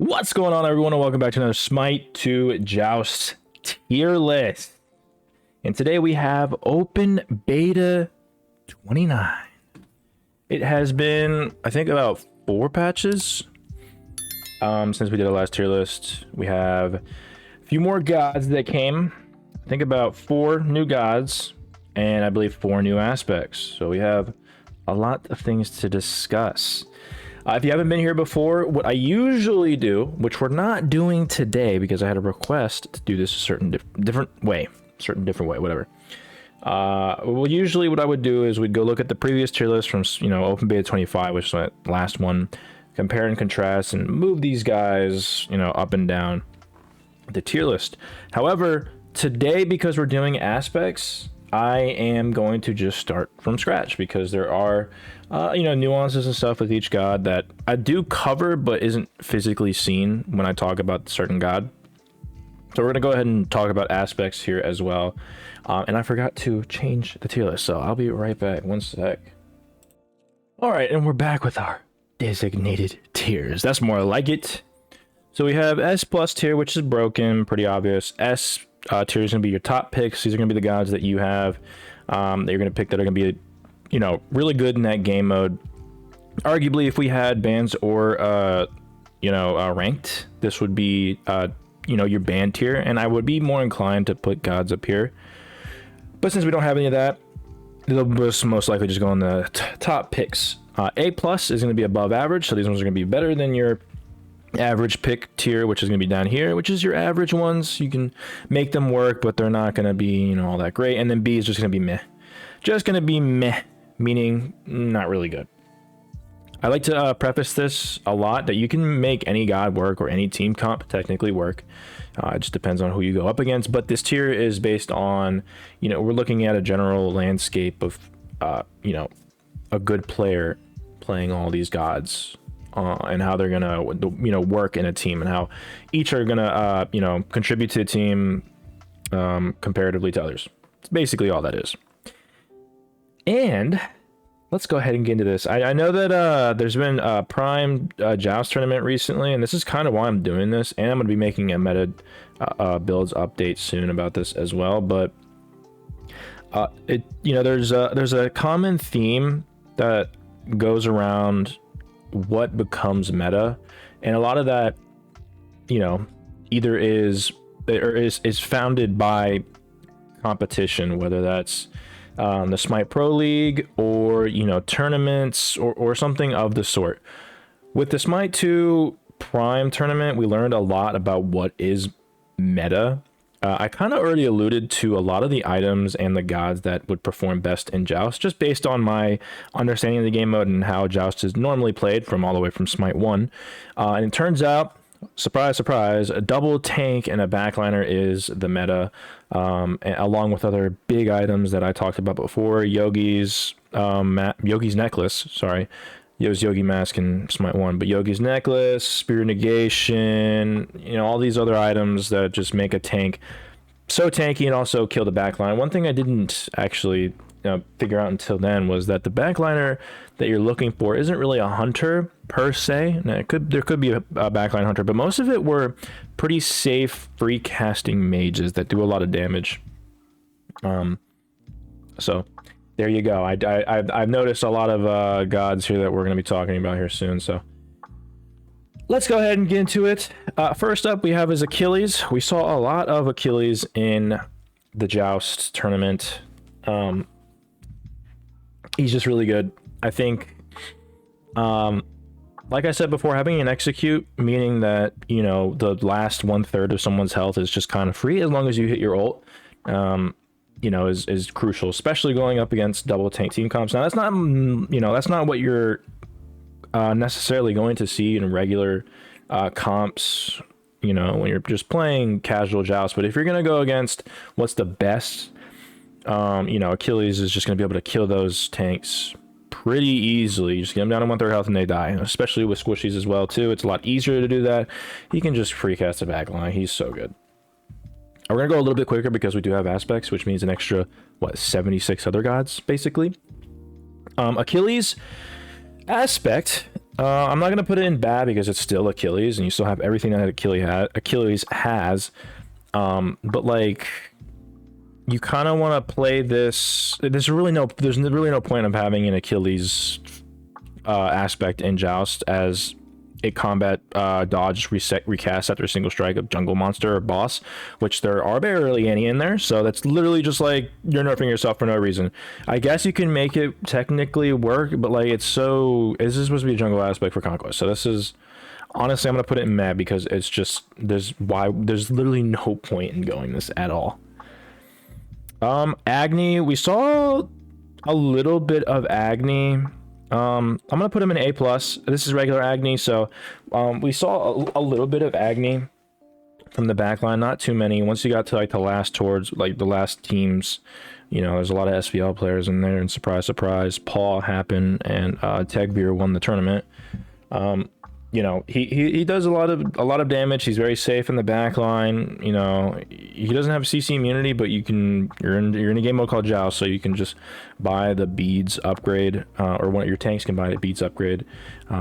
What's going on, everyone, and welcome back to another SMITE to Joust tier list. And today we have Open Beta 29. It has been, I think, about 4 patches since we did our last tier list. We have a few more gods that came. I think about 4 new gods, and I believe 4 new aspects. So we have a lot of things to discuss. If you haven't been here before, what I usually do, which we're not doing today because I had a request to do this a certain different way, whatever. Well, usually what I would do is we'd go look at the previous tier list from, Open Beta 25, which is the last one, compare and contrast, and move these guys, up and down the tier list. However, today, because we're doing aspects, I am going to just start from scratch because there are, nuances and stuff with each god that I do cover but isn't physically seen when I talk about certain god. So we're going to go ahead and talk about aspects here as well. And I forgot to change the tier list, so I'll be right back. One sec. All right, and we're back with our designated tiers. That's more like it. So we have S plus tier, which is broken, pretty obvious. S tier is going to be your top picks. These are going to be the gods that you have that you're going to pick that are going to be, really good in that game mode. Arguably, if we had bans or, ranked, this would be, your ban tier, and I would be more inclined to put gods up here. But since we don't have any of that, they'll most likely just go on the top picks. A plus is going to be above average, so these ones are going to be better than your average pick tier, which is going to be down here, which is your average ones. You can make them work, but they're not going to be, all that great. And then B is just going to be meh. Just going to be meh, meaning not really good. I like to preface this a lot that you can make any god work or any team comp technically work. It just depends on who you go up against. But this tier is based on, we're looking at a general landscape of, a good player playing all these gods. And how they're gonna, work in a team, and how each are gonna, contribute to the team comparatively to others. It's basically all that is. And let's go ahead and get into this. I know that there's been a Prime Joust tournament recently, and this is kind of why I'm doing this. And I'm gonna be making a meta builds update soon about this as well. But there's a common theme that goes around what becomes meta, and a lot of that either is founded by competition, whether that's the SMITE Pro League or tournaments or something of the sort. With the SMITE 2 Prime tournament, we learned a lot about what is meta. I kind of already alluded to a lot of the items and the gods that would perform best in Joust, just based on my understanding of the game mode and how Joust is normally played from all the way from SMITE 1. And it turns out, surprise, surprise, a double tank and a backliner is the meta, along with other big items that I talked about before. Yogi's necklace, sorry. It was Yogi Mask in SMITE 1, but Yogi's Necklace, Spirit Negation, all these other items that just make a tank so tanky and also kill the backline. One thing I didn't actually figure out until then was that the backliner that you're looking for isn't really a hunter per se. Now, there could be a backline hunter, but most of it were pretty safe free casting mages that do a lot of damage. So there you go. I've noticed a lot of gods here that we're going to be talking about here soon. So let's go ahead and get into it. First up, we have is Achilles. We saw a lot of Achilles in the Joust tournament. He's just really good. I think, like I said before, having an execute, meaning that, the last 1/3 of someone's health is just kind of free as long as you hit your ult. Is crucial, especially going up against double tank team comps. Now, that's not what you're necessarily going to see in regular comps, when you're just playing casual Joust. But if you're going to go against what's the best, Achilles is just going to be able to kill those tanks pretty easily. You just get them down to 1/3 health and they die, especially with squishies as well, too. It's a lot easier to do that. He can just free cast a backline. He's so good. We're going to go a little bit quicker because we do have aspects, which means an extra, 76 other gods, basically. Achilles aspect I'm not gonna put it in bad because it's still Achilles, and you still have everything that Achilles has. But like, you kind of want to play this. There's really no point of having an Achilles aspect in Joust, as a combat dodge recast after a single strike of jungle monster or boss, which there are barely any in there. So that's literally just like you're nerfing yourself for no reason. I guess you can make it technically work, but like this is supposed to be a jungle aspect for Conquest. So this is, honestly, I'm gonna put it in mad because it's just there's literally no point in going this at all. Agni, we saw a little bit of Agni. I'm gonna put him in A+. This is regular Agni, so we saw a little bit of Agni from the backline, not too many. Once you got to like the last teams, you know, there's a lot of SVL players in there, and surprise, surprise, Paul happened, and Tegvir won the tournament. You know, he does a lot of damage. He's very safe in the back line. You know, he doesn't have CC immunity, but you're in a game mode called Joust, so you can just buy the beads upgrade, or one of your tanks can buy the beads upgrade,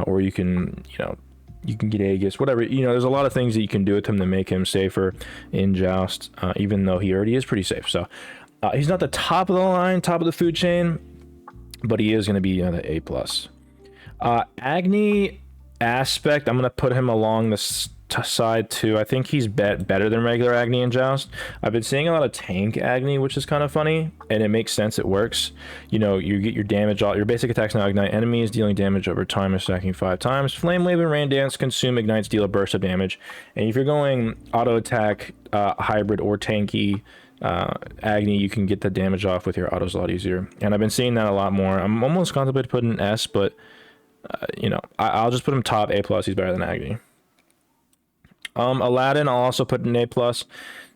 or you can, you know, you can get Aegis, whatever. You know, there's a lot of things that you can do with him to make him safer in Joust, even though he already is pretty safe. So he's not the top of the line, top of the food chain, but he is going to be the A+. Agni aspect, I'm gonna put him along this side too. I think he's better than regular Agni in Joust. I've been seeing a lot of tank Agni, which is kind of funny, and it makes sense. It works. You know, you get your damage, all your basic attacks now ignite enemies, dealing damage over time and stacking 5 times. Flame Wave and Rain Dance consume ignites, deal a burst of damage. And if you're going auto attack, hybrid or tanky Agni, you can get the damage off with your autos a lot easier. And I've been seeing that a lot more. I'm almost contemplating putting an S, but you know, I'll just put him top A+. He's better than Agni. Aladdin, I'll also put an A+. You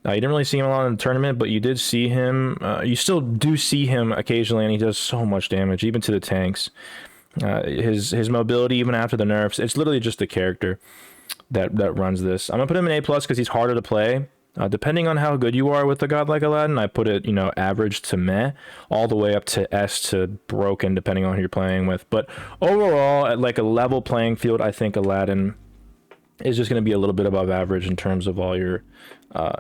didn't really see him a lot in the tournament, but you did see him. You still do see him occasionally, and he does so much damage, even to the tanks. His mobility, even after the nerfs, it's literally just the character that runs this. I'm gonna put him in A+ because he's harder to play. Depending on how good you are with a god like Aladdin, I put it, you know, average to meh, all the way up to S to broken, depending on who you're playing with. But overall, at like a level playing field, I think Aladdin is just going to be a little bit above average in terms of all your,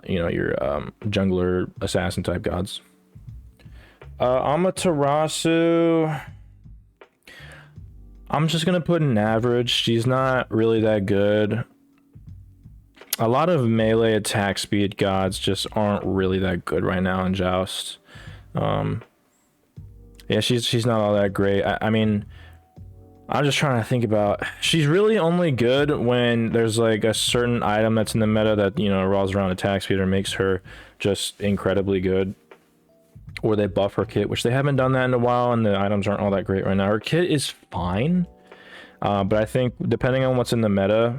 you know, your jungler, assassin type gods. Amaterasu, I'm just going to put an average. She's not really that good. A lot of melee attack speed gods just aren't really that good right now in Joust. Yeah, she's not all that great. I mean, I'm just trying to think about, she's really only good when there's like a certain item that's in the meta that, you know, rolls around attack speed or makes her just incredibly good. Or they buff her kit, which they haven't done that in a while, and the items aren't all that great right now. Her kit is fine, but I think depending on what's in the meta,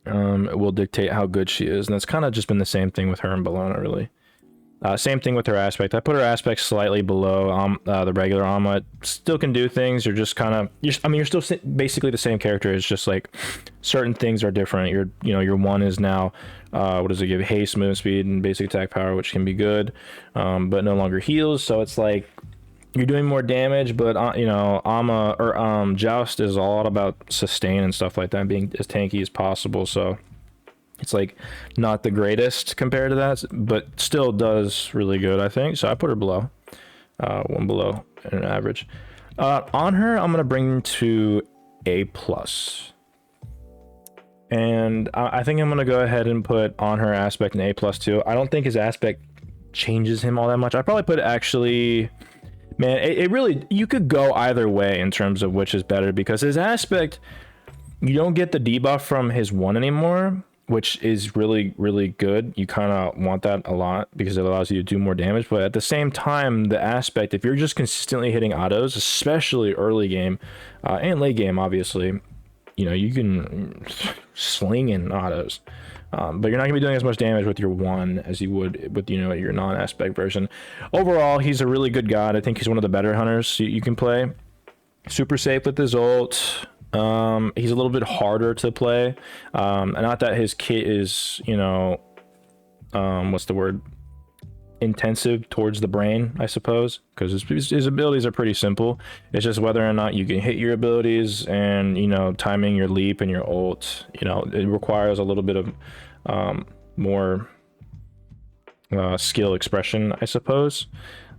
it will dictate how good she is, and that's kind of just been the same thing with her and Bellona, really. Same thing with her aspect. I put her aspect slightly below the regular Amma. It still can do things. You're just kind of, I mean, you're still basically the same character. It's just like certain things are different. Your one is now, what does it give? Haste, movement speed, and basic attack power, which can be good, but no longer heals. So it's like you're doing more damage, but you know, Amma or Joust is all about sustain and stuff like that, being as tanky as possible. So it's like not the greatest compared to that, but still does really good, I think. So I put her below, one below an average. On her, I'm gonna bring to A+, and I think I'm gonna go ahead and put on her aspect an A+ too. I don't think his aspect changes him all that much. I probably put actually. Man, it really, you could go either way in terms of which is better, because his aspect, you don't get the debuff from his one anymore, which is really, really good. You kind of want that a lot because it allows you to do more damage. But at the same time, the aspect, if you're just consistently hitting autos, especially early game and late game, obviously, you know, you can sling in autos. But you're not gonna be doing as much damage with your one as you would with, you know, your non-aspect version. Overall, he's a really good god. I think he's one of the better hunters you can play. Super safe with his ult. He's a little bit harder to play. And not that his kit is, you know, what's the word? intensive towards the brain, I suppose, because his abilities are pretty simple. It's just whether or not you can hit your abilities and, you know, timing your leap and your ult. You know, it requires a little bit of more skill expression, I suppose.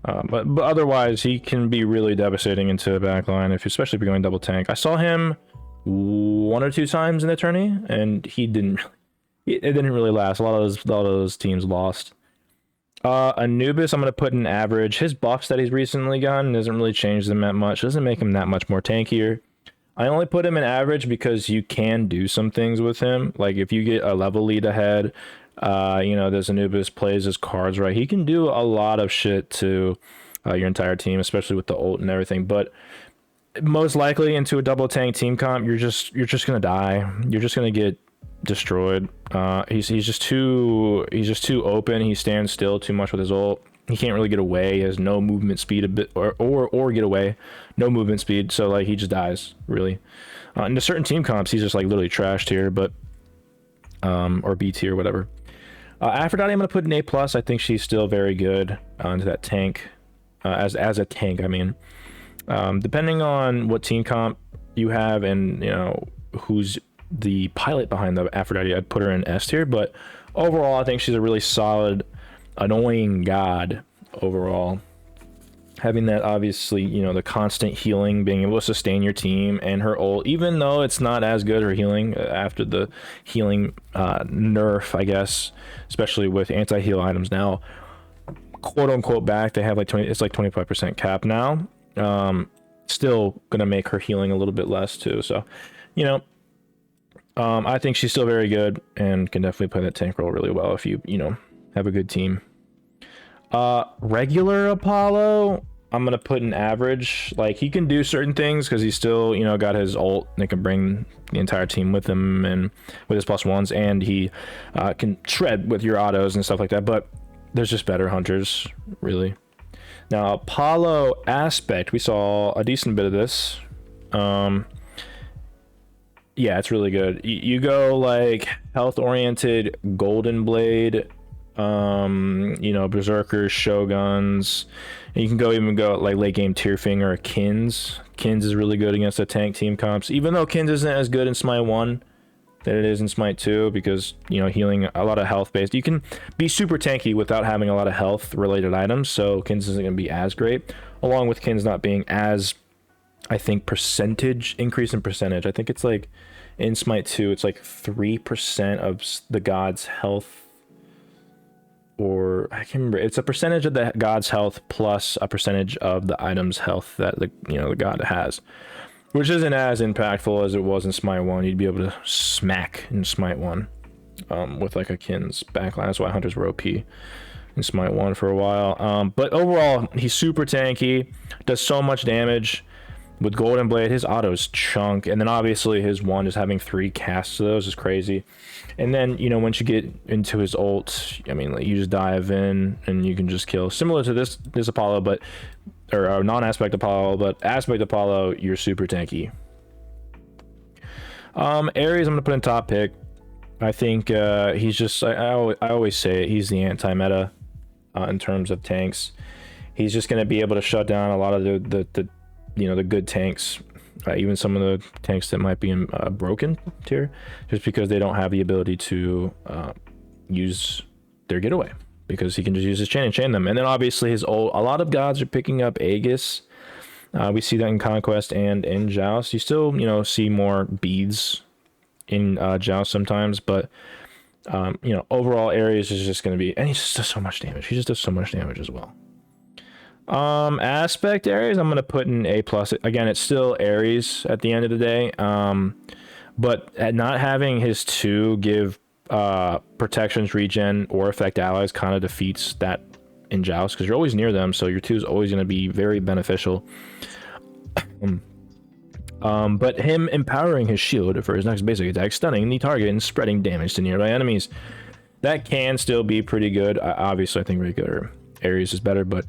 But otherwise, he can be really devastating into the backline, especially if you're going double tank. I saw him 1 or 2 times in the tourney, and it didn't really last. A lot of those teams lost. Anubis, I'm going to put in average. His buffs that he's recently gotten doesn't really change them that much. Doesn't make him that much more tankier. I only put him in average because you can do some things with him. Like if you get a level lead ahead, you know, this Anubis plays his cards right. He can do a lot of shit to your entire team, especially with the ult and everything. But most likely into a double tank team comp, you're just gonna die. You're just gonna get destroyed. He's just too open. He stands still too much with his ult. He can't really get away. He has no movement speed or get away. No movement speed. So like he just dies really. Into certain team comps, he's just like literally trash tier, but or B tier, whatever. Aphrodite, I'm gonna put an A+. I think she's still very good into that tank. As a tank, I mean. Depending on what team comp you have and, you know, who's the pilot behind the Aphrodite, I'd put her in S tier, but overall I think she's a really solid annoying god overall. Having that, obviously, you know, the constant healing, being able to sustain your team, and her ult, even though it's not as good, her healing after the healing nerf, I guess, especially with anti-heal items now, quote unquote back, they have like 20, it's like 25% cap now. Still gonna make her healing a little bit less too, so, you know, I think she's still very good and can definitely play that tank role really well if you know, have a good team. Regular Apollo, I'm gonna put an average. Like, he can do certain things because he's still, you know, got his ult and can bring the entire team with him and with his +1s, and he can shred with your autos and stuff like that, but there's just better hunters, really. Now, Apollo Aspect, we saw a decent bit of this. Yeah, it's really good. You go like health oriented Golden Blade, you know, Berserkers, Shoguns, and you can even go like late game Tierfinger or Kins. Kins is really good against the tank team comps, even though Kins isn't as good in Smite 1 than it is in Smite 2, because, you know, healing a lot of health based. You can be super tanky without having a lot of health related items, so Kins isn't going to be as great, along with Kins not being as, I think, increase in percentage. I think it's like in Smite 2, it's like 3% of the god's health, or I can't remember. It's a percentage of the god's health plus a percentage of the item's health that the god has, which isn't as impactful as it was in Smite 1. You'd be able to smack in Smite 1 with like a Kin's backline. That's why hunters were OP in Smite 1 for a while. But overall, he's super tanky, does so much damage. With Golden Blade, his autos chunk, and then obviously his one is having 3 casts of those is crazy. And then, you know, once you get into his ult, I mean, like, you just dive in and you can just kill. Similar to this Apollo, but or non-aspect Apollo, but aspect Apollo, you're super tanky. Ares, I'm gonna put in top pick. I think he's just, I always say it, he's the anti-meta in terms of tanks. He's just gonna be able to shut down a lot of the you know, the good tanks, even some of the tanks that might be in broken tier, just because they don't have the ability to use their getaway, because he can just use his chain and chain them. And then obviously his ult, a lot of gods are picking up Aegis. We see that in Conquest and in Joust. You still, you know, see more beads in Joust sometimes, but you know, overall Ares is just going to be, and he just does so much damage. He just does so much damage as well. Aspect Ares, I'm gonna put in A+. Again, it's still Ares at the end of the day, but at not having his 2 give protections, regen, or affect allies kind of defeats that in Joust, because you're always near them, so your 2 is always going to be very beneficial. But him empowering his shield for his next basic attack, stunning the target and spreading damage to nearby enemies, that can still be pretty good. Obviously, I think regular Ares is better, but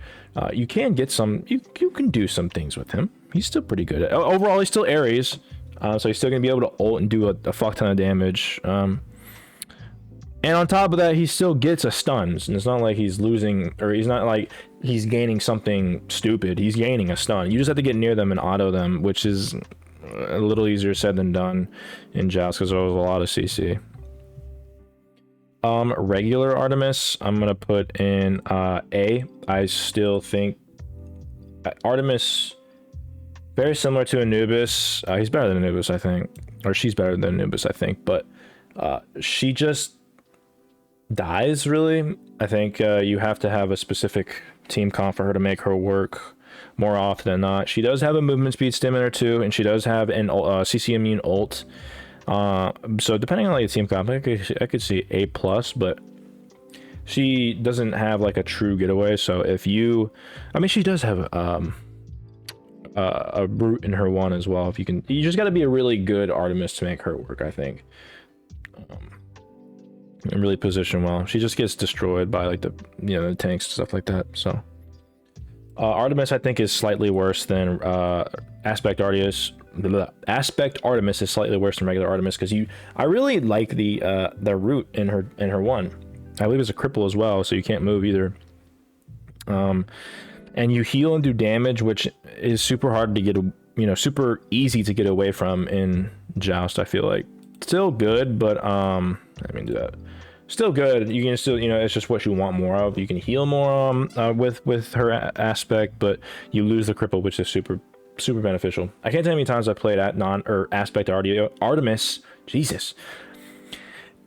you can get some, you can do some things with him. He's still pretty good. Overall, he's still Ares, so he's still gonna be able to ult and do a fuck ton of damage. And And on top of that, he still gets a stuns. And it's not like he's losing, or he's not like he's gaining something stupid. He's gaining a stun. You just have to get near them and auto them, which is a little easier said than done in Joust because there was a lot of CC. Regular Artemis, I'm going to put in A. I still think Artemis, very similar to Anubis. He's better than Anubis, I think. Or she's better than Anubis, I think. But she just dies, really. I think you have to have a specific team comp for her to make her work more often than not. She does have a movement speed stim in her too, and she does have an CC immune ult. So depending on like the team comp, I could see A+, but she doesn't have like a true getaway. So if you, I mean, she does have a brute in her one as well. If you can, you just got to be a really good Artemis to make her work, I think. And really position well. She just gets destroyed by like the, you know, the tanks and stuff like that. So Artemis, I think, is slightly worse than Aspect Artemis. Aspect Artemis is slightly worse than regular Artemis because I really like the root in her one. I believe it's a cripple as well, so you can't move either. And you heal and do damage, which is super hard to get, you know, super easy to get away from in Joust. I feel like still good, but let me do that. Still good. You can still, you know, it's just what you want more of. You can heal more with her aspect, but you lose the cripple, which is super beneficial. I can't tell you how many times I played at aspect Artemis, Jesus,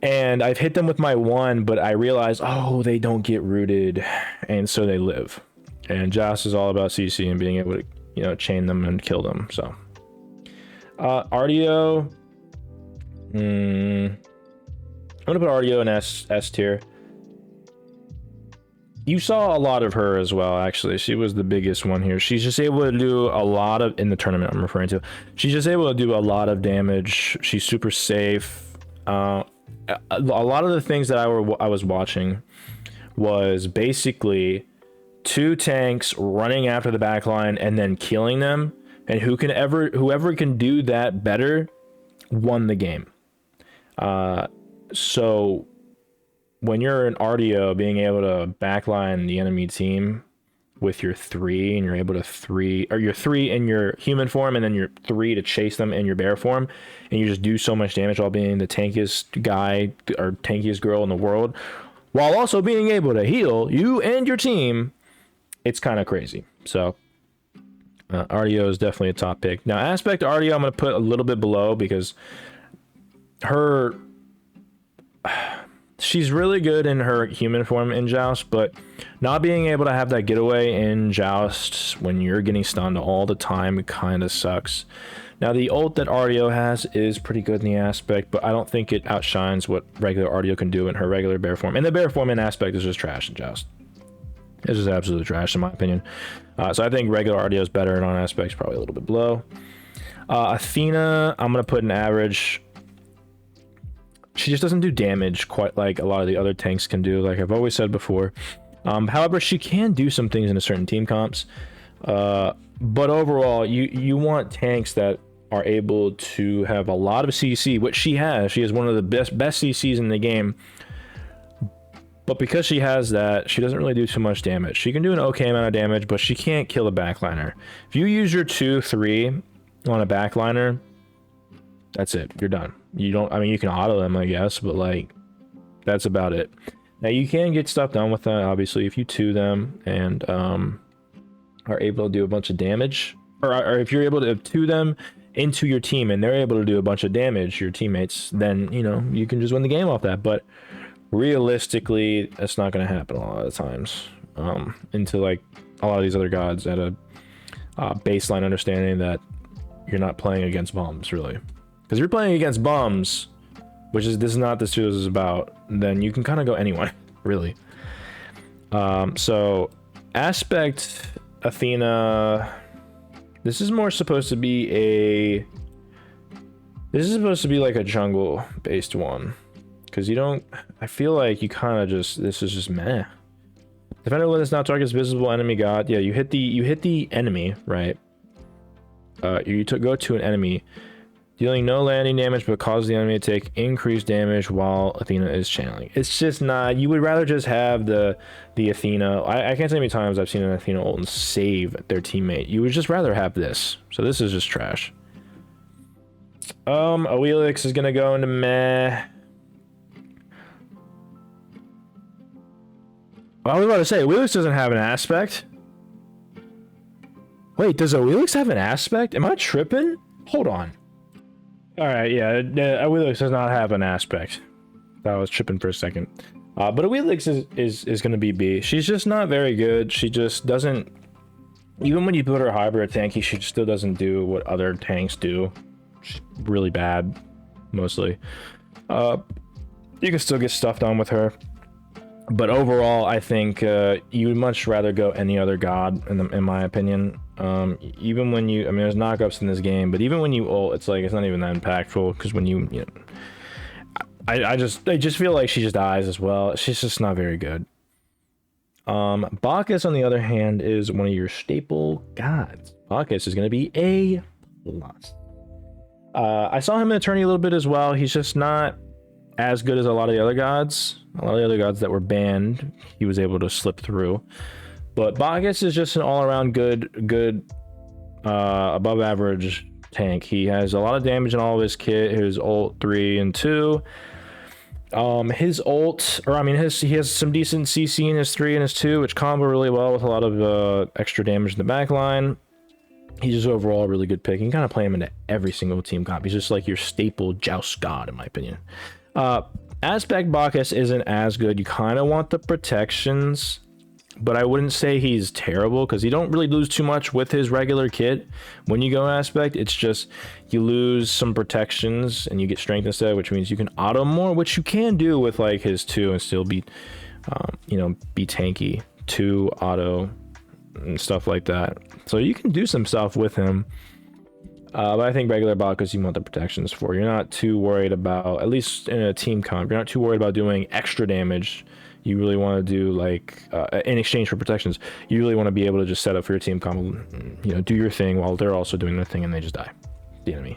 and I've hit them with my one, but I realized, oh, they don't get rooted, and so they live. And Joust is all about CC and being able to, you know, chain them and kill them. So Artio, I'm gonna put Artio in S tier. You saw a lot of her as well, actually. She was the biggest one here. She's just able to do a lot of, in the tournament I'm referring to, she's just able to do a lot of damage. She's super safe. A lot of the things that I was watching was basically two tanks running after the backline and then killing them, and whoever can do that better won the game. So when you're an RDO, being able to backline the enemy team with your 3, and you're able to your 3 in your human form and then your 3 to chase them in your bear form, and you just do so much damage while being the tankiest guy or tankiest girl in the world, while also being able to heal you and your team, it's kind of crazy. So RDO is definitely a top pick. Now Aspect RDO I'm going to put a little bit below because she's really good in her human form in Joust, but not being able to have that getaway in Joust when you're getting stunned all the time kind of sucks. Now the ult that RDO has is pretty good in the Aspect, but I don't think it outshines what regular RDO can do in her regular bear form. And the bear form in Aspect is just trash in Joust. It's just absolutely trash in my opinion. So I think regular RDO is better, and on Aspects probably a little bit below. Athena, I'm going to put an average. She just doesn't do damage quite like a lot of the other tanks can do, like I've always said before. However, she can do some things in a certain team comps. But overall, you want tanks that are able to have a lot of CC, which she has. She is one of the best CCs in the game. But because she has that, she doesn't really do too much damage. She can do an okay amount of damage, but she can't kill a backliner. If you use your 2-3 on a backliner, that's it. You're done. You don't, I mean, you can auto them, I guess, but like, that's about it. Now you can get stuff done with that, obviously, if you 2 them and are able to do a bunch of damage, or if you're able to 2 them into your team and they're able to do a bunch of damage, your teammates, then, you know, you can just win the game off that. But realistically, that's not going to happen a lot of the times. Into like a lot of these other gods at a baseline understanding that you're not playing against bombs, really. Because if you're playing against bums, which is this is not this is about, then you can kind of go anywhere, really. So Aspect Athena, this is more supposed to be like a jungle based one, because you don't, I feel like you kind of just, this is just meh. Defender when it's not targets visible enemy god. Yeah, you hit the enemy, right? You go to an enemy. Dealing no landing damage, but cause the enemy to take increased damage while Athena is channeling. It's just not. You would rather just have the Athena. I can't tell you how many times I've seen an Athena ult and save their teammate. You would just rather have this. So this is just trash. Oelix is gonna go into meh. I was about to say, Oelix doesn't have an aspect. Wait, does Oelix have an aspect? Am I tripping? Hold on. Alright, yeah, Oelix does not have an aspect. I was tripping for a second. But Oelix is going to be B. She's just not very good. She just doesn't... Even when you put her hybrid tanky, she still doesn't do what other tanks do. She's really bad, mostly. You can still get stuff done with her. But overall, I think you would much rather go any other god, in my opinion. Even when you, I mean, there's knockups in this game, but even when you ult, it's like, it's not even that impactful, because when you know, I just feel like she just dies as well. She's just not very good. Bacchus, on the other hand, is one of your staple gods. Bacchus is going to be A+. I saw him in Eternity a little bit as well. He's just not as good as a lot of the other gods. A lot of the other gods that were banned, he was able to slip through. But Bacchus is just an all-around good, above average tank. He has a lot of damage in all of his kit, his ult 3 and 2. His ult, or I mean, he has some decent CC in his 3 and his 2, which combo really well with a lot of extra damage in the back line. He's just overall a really good pick. You can kind of play him into every single team comp. He's just like your staple Joust god, in my opinion. Aspect Bacchus isn't as good. You kind of want the protections, but I wouldn't say he's terrible, because you don't really lose too much with his regular kit. When you go Aspect, it's just you lose some protections and you get strength instead, which means you can auto more, which you can do with like his 2 and still be, you know, be tanky. 2 auto and stuff like that. So you can do some stuff with him. But I think regular Bacchus you want the protections for. You're not too worried about, at least in a team comp, you're not too worried about doing extra damage. You really want to do like, in exchange for protections, you really want to be able to just set up for your team comp, you know, do your thing while they're also doing their thing and they just die. The enemy.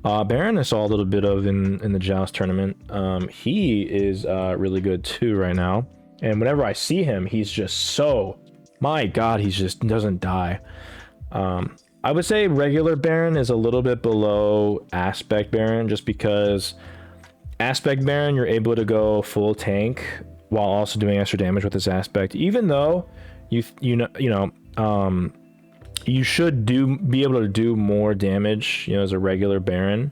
Baron I saw a little bit of in the Joust tournament. He is really good too right now. And whenever I see him, he's just so, my God, he just doesn't die. I would say regular Baron is a little bit below Aspect Baron, just because Aspect Baron, you're able to go full tank while also doing extra damage with this aspect. Even though you should be able to do more damage, you know, as a regular Baron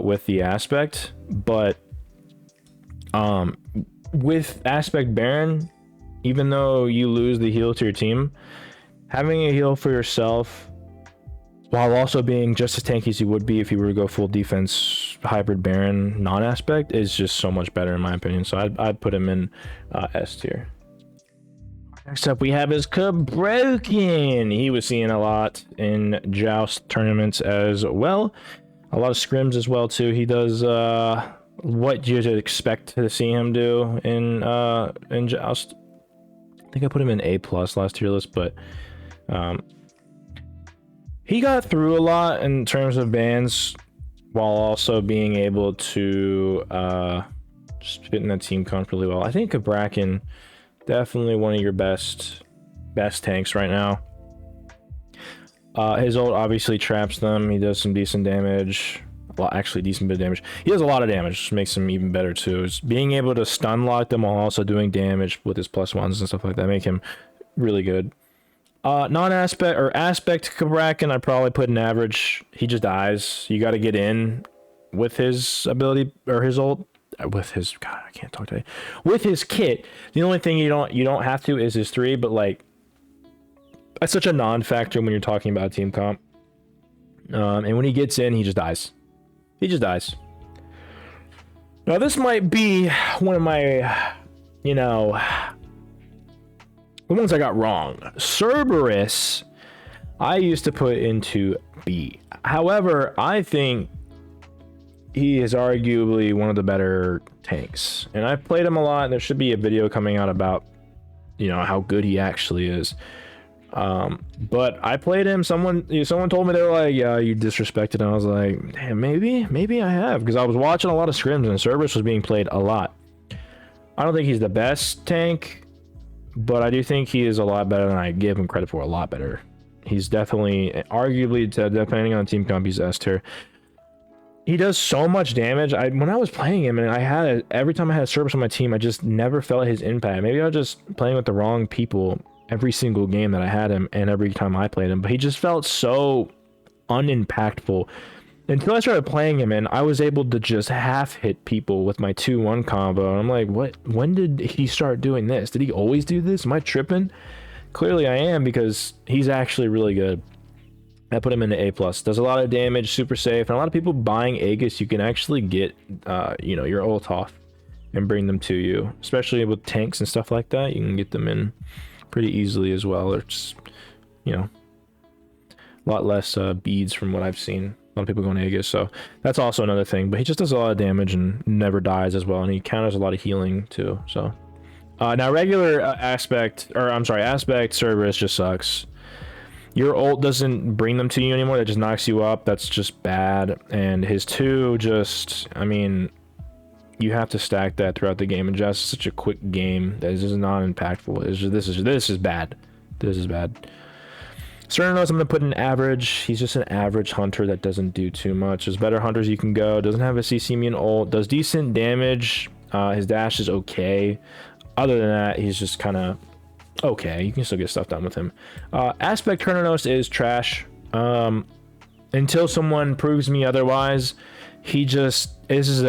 with the aspect, but with Aspect Baron, even though you lose the heal to your team, having a heal for yourself while also being just as tanky as you would be if you were to go full defense hybrid Baron non-aspect is just so much better in my opinion. So I'd put him in S tier. Next up we have is Cabroken. He was seeing a lot in Joust tournaments as well. A lot of scrims as well too. He does what you'd expect to see him do in Joust. I think I put him in A+ last tier list, but he got through a lot in terms of bans while also being able to just fit in that team comp really well. I think Cabroken, definitely one of your best tanks right now. His ult obviously traps them. He does some decent damage. Well, actually decent bit of damage. He does a lot of damage, which makes him even better too. Is being able to stun lock them while also doing damage with his +1s and stuff like that make him really good. Non-aspect or aspect Cabroken, I'd probably put an average. He just dies. You got to get in with his ability or his ult. With his, God, I can't talk today. With his kit, the only thing you don't have to is his 3, but like that's such a non-factor when you're talking about team comp. And when he gets in, he just dies. He just dies. Now this might be one of my, you know, the ones I got wrong. Cerberus, I used to put into B. However, I think he is arguably one of the better tanks. And I've played him a lot, and there should be a video coming out about, you know, how good he actually is. But I played him. Someone told me, they were like, yeah, you disrespected him. I was like, damn, maybe I have, because I was watching a lot of scrims and Cerberus was being played a lot. I don't think he's the best tank, but I do think he is a lot better than I give him credit for. A lot better. He's definitely, arguably, depending on team comp, he's S tier. He does so much damage. When I was playing him, and every time I had a Cerberus on my team, I just never felt his impact. Maybe I was just playing with the wrong people every single game that I had him, and every time I played him. But he just felt so unimpactful until I started playing him, and I was able to just half hit people with my 2-1 combo. And I'm like, what? When did he start doing this? Did he always do this? Am I tripping? Clearly I am, because he's actually really good. I put him into A+. Does a lot of damage, super safe, and a lot of people buying Aegis, you can actually get, you know, your ult off and bring them to you, especially with tanks and stuff like that. You can get them in pretty easily as well. Or just, you know, a lot less beads from what I've seen. A lot of people going Aegis, so that's also another thing. But he just does a lot of damage and never dies as well, and he counters a lot of healing too. So now regular aspect Cerberus just sucks. Your ult doesn't bring them to you anymore. That just knocks you up. That's just bad. And his 2 just, I mean, you have to stack that throughout the game, and just such a quick game that is just not impactful. It's just, this is bad. This is bad. Cernos, I'm gonna put in average. He's just an average hunter that doesn't do too much. There's better hunters you can go. Doesn't have a CC immune ult. Does decent damage. His dash is okay. Other than that, he's just kind of okay. You can still get stuff done with him. Aspect Turnanos is trash. Until someone proves me otherwise, he just, this is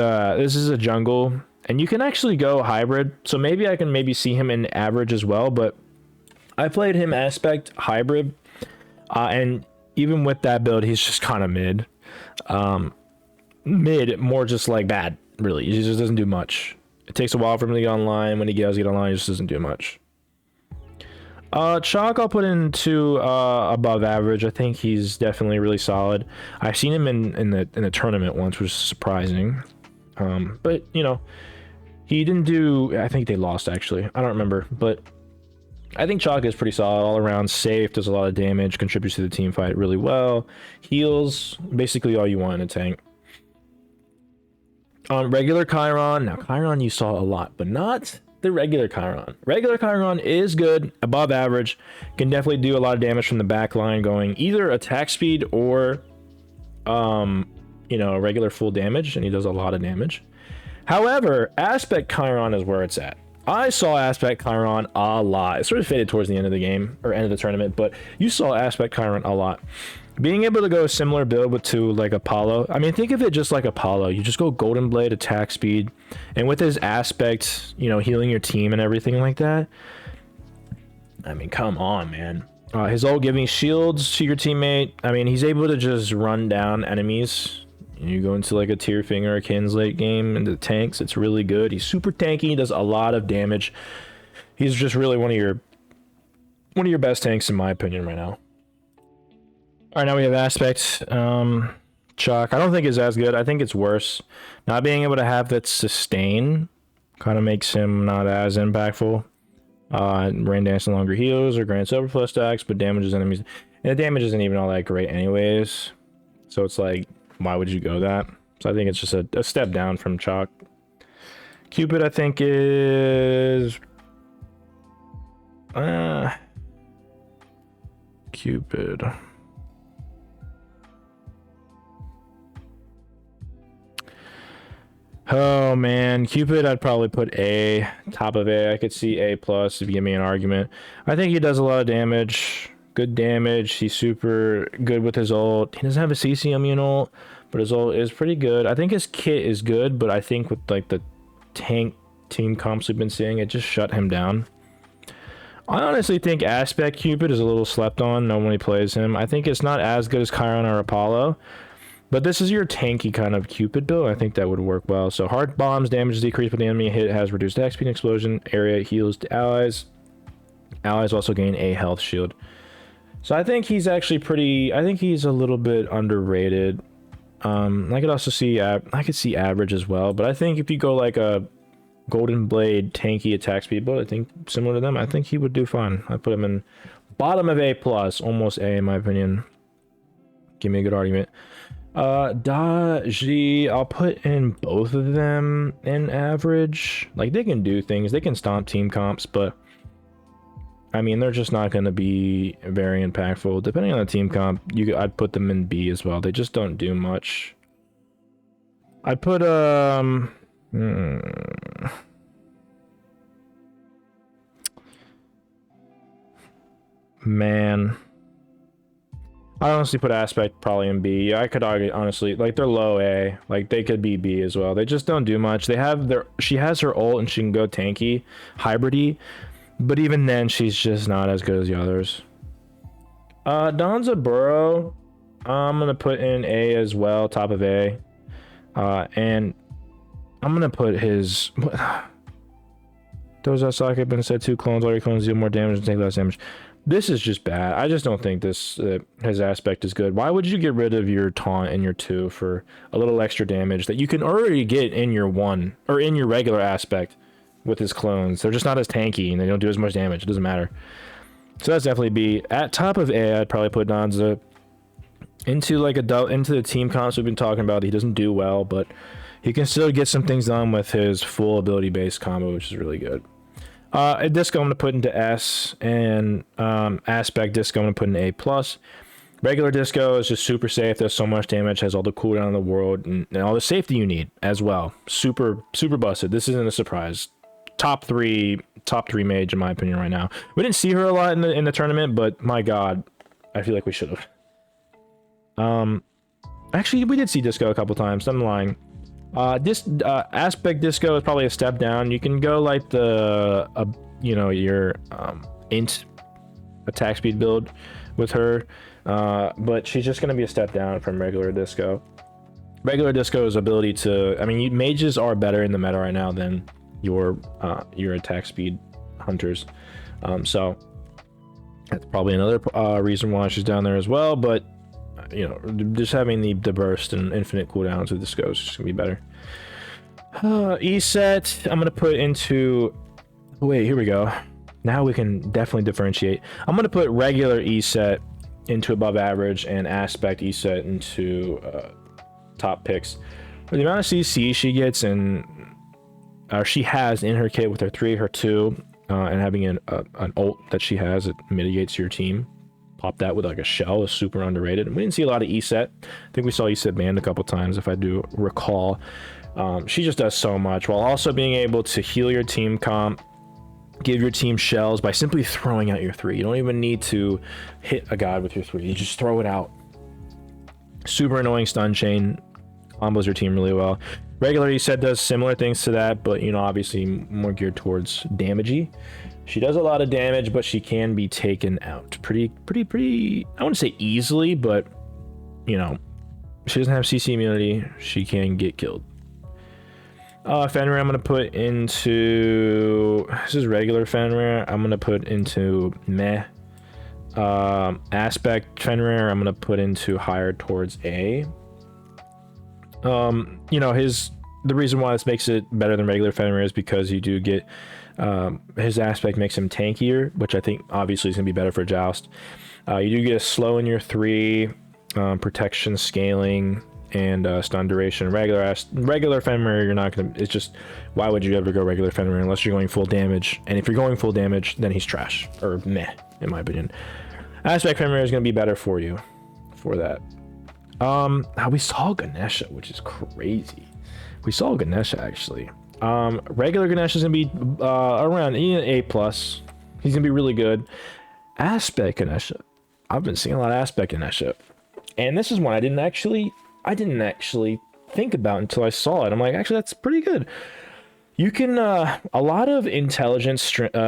a jungle, and you can actually go hybrid. So maybe I can see him in average as well, but I played him aspect hybrid, and even with that build, he's just kind of mid. Mid, more just like bad, really. He just doesn't do much. It takes a while for him to get online. When he does get online, he just doesn't do much. Chalk, I'll put into above average. I think he's definitely really solid. I've seen him in the tournament once, which was surprising. But you know, he didn't do. I think they lost, actually. I don't remember, but I think Chalk is pretty solid all around. Safe, does a lot of damage, contributes to the team fight really well. Heals, basically all you want in a tank. On regular Chiron, now Chiron you saw a lot, but not the regular Chiron. Regular Chiron is good, above average, can definitely do a lot of damage from the back line, going either attack speed or you know, regular full damage, and he does a lot of damage. However, aspect Chiron is where it's at. I saw aspect Chiron a lot. It sort of faded towards the end of the game, or end of the tournament, but you saw aspect Chiron a lot. Being able to go a similar build with like Apollo, I mean, think of it just like Apollo. You just go Golden Blade, attack speed, and with his aspect, you know, healing your team and everything like that. I mean, come on, man. His ult giving shields to your teammate. I mean, he's able to just run down enemies. You go into like a Tearfinger or Kin's late game into the tanks. It's really good. He's super tanky. He does a lot of damage. He's just really one of your best tanks, in my opinion, right now. All right, now we have aspect. Chalk, I don't think is as good. I think it's worse. Not being able to have that sustain kind of makes him not as impactful. Rain Dance no longer heals or grants overflow stacks, but damages enemies. And the damage isn't even all that great anyways. So it's like, why would you go that? So I think it's just a step down from Chalk. Cupid, I think, is... Cupid... Oh man, Cupid I'd probably put A, top of A. I could see A plus if you give me an argument. I think he does a lot of damage, good damage. He's super good with his ult. He doesn't have a CC immune ult, but his ult is pretty good. I think his kit is good, but I think with like the tank team comps we've been seeing, it just shut him down. I honestly think Aspect Cupid is a little slept on. Nobody plays him. I think it's not as good as Chiron or Apollo. But this is your tanky kind of Cupid build. I think that would work well. So hard bombs, damage decreased when the enemy hit, has reduced attack speed, explosion, area heals to allies. Allies also gain a health shield. So I think he's actually pretty, I think he's a little bit underrated. I could also see, I could see average as well. But I think if you go like a Golden Blade tanky attack speed build, I think similar to them, I think he would do fine. I put him in Bottom of A plus, almost A in my opinion. Give me a good argument. Da, G, I'll put in both of them in average. Like, they can do things, they can stomp team comps, but I mean, they're just not going to be very impactful. Depending on the team comp, I'd put them in B as well. They just don't do much. I'd put man, I honestly put aspect probably in B. I could argue honestly, like, they're low A, like they could be B as well. They just don't do much. They have their, she has her ult and she can go tanky, hybridy, but even then she's just not as good as the others. Donza Burrow, I'm gonna put in A as well, top of A, and I'm gonna put his. Those outside have been said 2 clones. All your clones deal more damage and take less damage. This is just bad. I just don't think this his aspect is good. Why would you get rid of your taunt and your 2 for a little extra damage that you can already get in your 1 or in your regular aspect with his clones? They're just not as tanky and they don't do as much damage. It doesn't matter. So that's definitely B. At top of A, I'd probably put Donza into like into the team comps we've been talking about. He doesn't do well, but he can still get some things done with his full ability based combo, which is really good. Disco I'm gonna put into S, and aspect Disco I'm gonna put in A plus. Regular Disco is just super safe, does so much damage, has all the cooldown in the world, and all the safety you need as well. Super busted. This isn't a surprise. Top three mage in my opinion right now. We didn't see her a lot in the tournament, but my god, I feel like we should have. Actually, we did see Disco a couple times. I'm lying. Aspect Disco is probably a step down. You can go like the you know, your int attack speed build with her, but she's just gonna be a step down from regular Disco. Regular Disco's ability to, I mean, mages are better in the meta right now than your attack speed hunters, so that's probably another reason why she's down there as well. But you know, just having the burst and infinite cooldowns with Disco is just gonna be better. E set I'm gonna put into, wait, here we go. Now we can definitely differentiate. I'm gonna put regular E set into above average and aspect E set into top picks. For the amount of CC she gets and she has in her kit with her 3, her 2, and having an ult that she has, it mitigates your team. Pop that with like a shell is super underrated. And we didn't see a lot of ESET. I think we saw ESET banned a couple times, if I do recall. She just does so much while also being able to heal your team comp, give your team shells by simply throwing out your 3. You don't even need to hit a god with your 3. You just throw it out. Super annoying stun chain. Combos your team really well. Regular ESET does similar things to that, but you know, obviously more geared towards damagey. She does a lot of damage, but she can be taken out pretty, I wouldn't say easily, but you know, she doesn't have CC immunity. She can get killed. Fenrir I'm going to put into, this is regular Fenrir. I'm going to put into meh. Aspect Fenrir I'm going to put into higher towards A. You know, the reason why this makes it better than regular Fenrir is because you do get his aspect makes him tankier, which I think obviously is gonna be better for Joust. You do get a slow in your 3, protection, scaling, and stun duration. Regular Fenrir, you're not gonna, it's just, why would you ever go regular Fenrir unless you're going full damage? And if you're going full damage, then he's trash, or meh, in my opinion. Aspect Fenrir is gonna be better for you for that. We saw Ganesha, which is crazy. We saw Ganesha actually. Regular Ganesha is gonna be around A plus. He's gonna be really good. Aspect Ganesha, I've been seeing a lot of Aspect Ganesha, and this is one I didn't actually think about until I saw it. I'm like, actually, that's pretty good. You can a lot of intelligence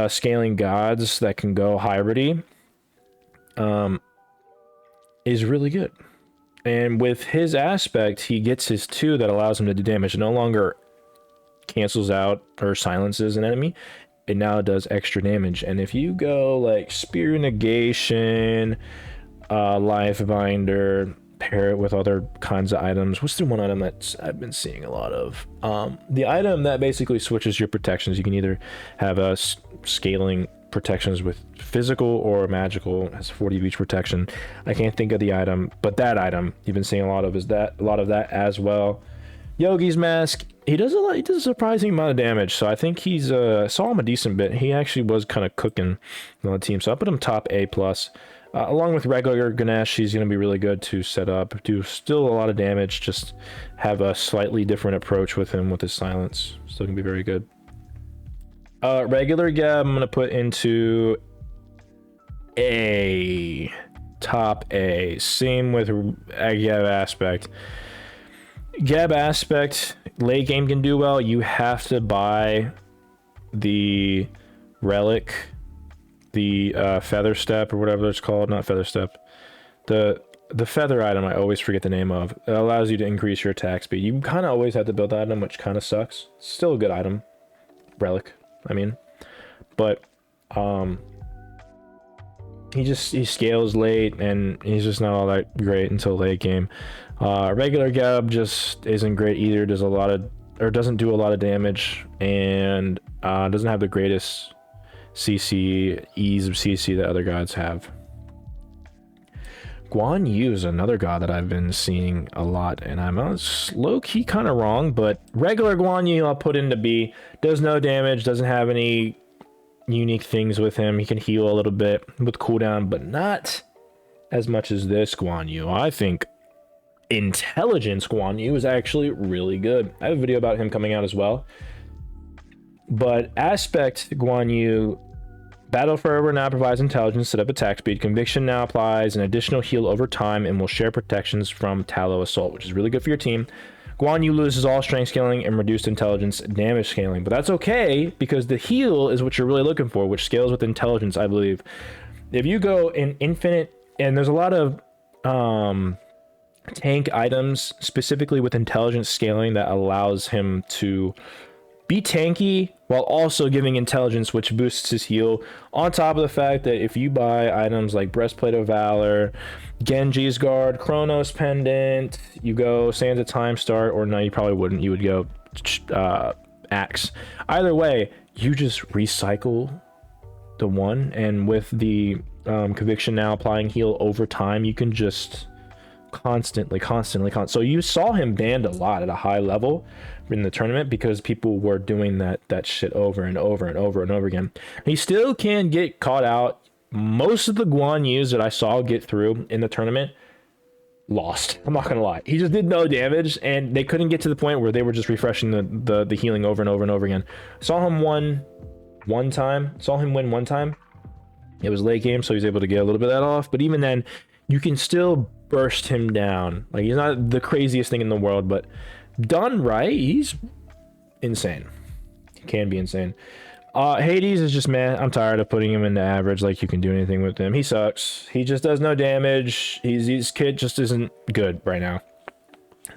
scaling gods that can go hybridy is really good. And with his aspect, he gets his 2 that allows him to do damage. It no longer cancels out or silences an enemy. It now does extra damage. And if you go like Spear Negation, Life Binder, pair it with other kinds of items. What's the one item that I've been seeing a lot of? The item that basically switches your protections. You can either have a scaling protections with physical or magical. Has 40 of each protection. I can't think of the item, but that item you've been seeing a lot of is that, a lot of that as well. Yogi's Mask, he does a surprising amount of damage, so I think he's saw him a decent bit. He actually was kind of cooking on the team, so I put him top A+. Along with regular Ganesh, he's going to be really good to set up, do still a lot of damage, just have a slightly different approach with him with his silence. Still going to be very good. Regular Gab, I'm going to put into A. Top A. Same with Gab Aspect. Gab Aspect, late game can do well. You have to buy the relic, the feather step or whatever it's called. Not feather step, the feather item. I always forget the name of. It allows you to increase your attack speed. You kind of always have to build that item, which kind of sucks. Still a good item, relic, I mean, but he scales late and he's just not all that great until late game. Regular Gab just isn't great either. Doesn't do a lot of damage, and doesn't have the greatest CC, ease of CC that other gods have. Guan Yu is another god that I've been seeing a lot, and I'm low-key kind of wrong, but regular Guan Yu I'll put into B. Does no damage, doesn't have any unique things with him. He can heal a little bit with cooldown, but not as much as this Guan Yu. I think Intelligence Guan Yu is actually really good. I have a video about him coming out as well. But Aspect Guan Yu, Battle Forever now provides intelligence instead of attack speed. Conviction now applies an additional heal over time and will share protections from Tallow Assault, which is really good for your team. Guan Yu loses all strength scaling and reduced intelligence damage scaling, but that's okay because the heal is what you're really looking for, which scales with intelligence, I believe. If you go in infinite, and there's a lot of tank items specifically with intelligence scaling that allows him to be tanky while also giving intelligence, which boosts his heal, on top of the fact that if you buy items like Breastplate of Valor, Genji's Guard, Chronos Pendant, you go Sands of Time Start, or no, you probably wouldn't, you would go Axe. Either way, you just recycle the one, and with the Conviction now applying heal over time, you can just constantly. So you saw him banned a lot at a high level in the tournament because people were doing that shit over and over and over and over again. He still can get caught out. Most of the Guan Yus that I saw get through in the tournament lost. I'm not gonna lie. He just did no damage, and they couldn't get to the point where they were just refreshing the healing over and over and over again. Saw him win one time. It was late game, so he was able to get a little bit of that off. But even then, you can still burst him down. Like, he's not the craziest thing in the world, but done right, he's insane. He can be insane. Hades is just, man, I'm tired of putting him into average. Like, you can do anything with him. He sucks. He just does no damage. His kit just isn't good right now.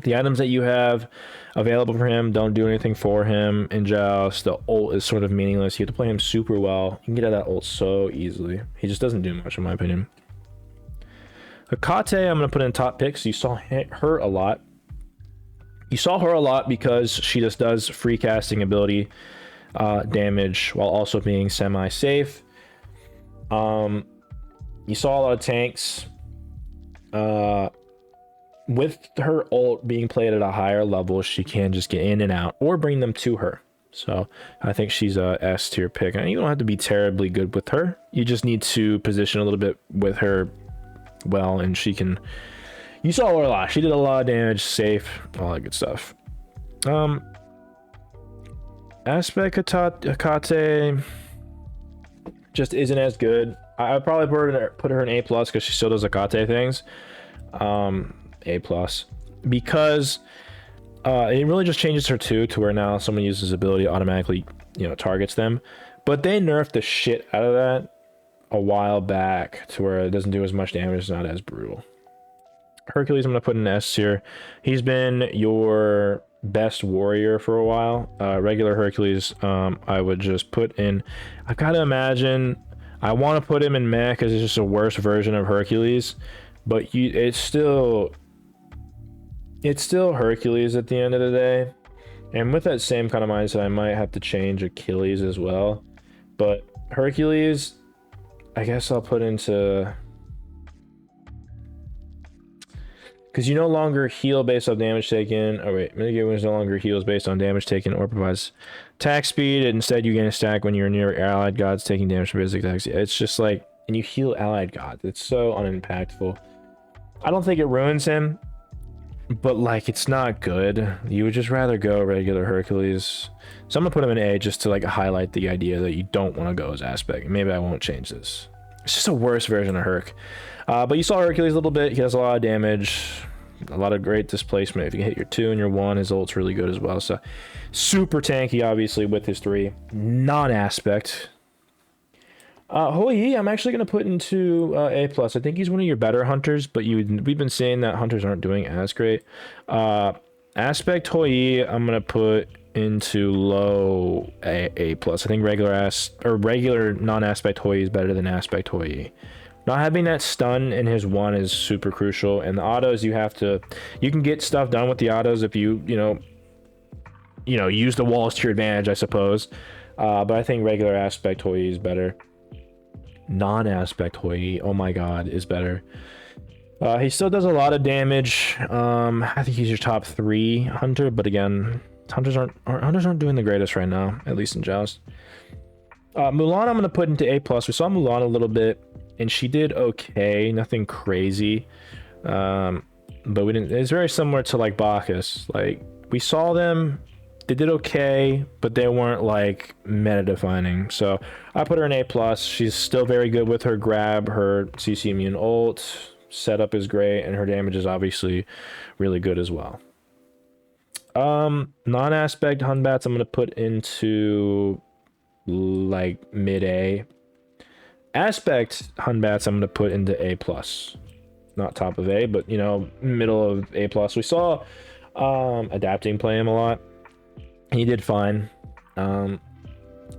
The items that you have available for him don't do anything for him in Joust. The ult is sort of meaningless. You have to play him super well. You can get out of that ult so easily. He just doesn't do much, in my opinion. Hecate, I'm going to put in top picks. You saw her a lot. You saw her a lot because she just does free casting ability damage while also being semi-safe. You saw a lot of tanks. With her ult being played at a higher level, she can just get in and out or bring them to her. So I think she's a S tier pick. And you don't have to be terribly good with her. You just need to position a little bit with her well, and she can. You saw her a lot. She did a lot of damage, safe, all that good stuff. Aspect Hecate just isn't as good. I'd probably put her in A+ because she still does Hecate things. A+, because it really just changes her to where now someone uses ability automatically, targets them. But they nerfed the shit out of that a while back to where it doesn't do as much damage. It's not as brutal. Hercules, I'm gonna put in S tier. He's been your best warrior for a while. Regular Hercules, I would just put in. I've got to imagine. I want to put him in meh because it's just a worse version of Hercules, but it's still Hercules at the end of the day. And with that same kind of mindset, I might have to change Achilles as well. But Hercules, I guess I'll put into... Because you no longer heal based off damage taken. Oh wait, mitigate wounds no longer heals based on damage taken or provides attack speed. Instead, you gain a stack when you're near allied gods taking damage from basic attacks. It's just like, and you heal allied gods. It's so unimpactful. I don't think it ruins him, but like it's not good. You would just rather go regular Hercules. So I'm gonna put him in A just to like highlight the idea that you don't want to go as aspect. Maybe I won't change this. It's just a worse version of Herc. But you saw Hercules a little bit. He does a lot of damage, a lot of great displacement. If you can hit your 2 and your 1, his ult's really good as well. So super tanky, obviously, with his 3. Non-aspect. Hou Yi, I'm actually going to put into A+. I think he's one of your better hunters, but we've been saying that hunters aren't doing as great. Aspect Hou Yi, I'm going to put into low A+. I think regular non-aspect Hou Yi is better than aspect Hou Yi. Not having that stun in his 1 is super crucial, and the autos you can get stuff done with the autos if you use the walls to your advantage, I suppose. But I think regular aspect Hou Yi is better. Non-aspect Hou Yi, oh my god, is better. He still does a lot of damage. I think he's your top 3 hunter, but again, hunters aren't doing the greatest right now, at least in Joust. Mulan, I'm gonna put into A+. We saw Mulan a little bit, and she did okay, nothing crazy. But we didn't. It's very similar to like Bacchus. Like we saw them, they did okay, but they weren't like meta defining. So I put her in A+. She's still very good with her grab, her CC immune ult. Setup is great, and her damage is obviously really good as well. Non-aspect Hunbats I'm gonna put into like mid A. Aspect Hunbats I'm gonna put into A+. Not top of A, but middle of A+. We saw Adapting play him a lot. He did fine.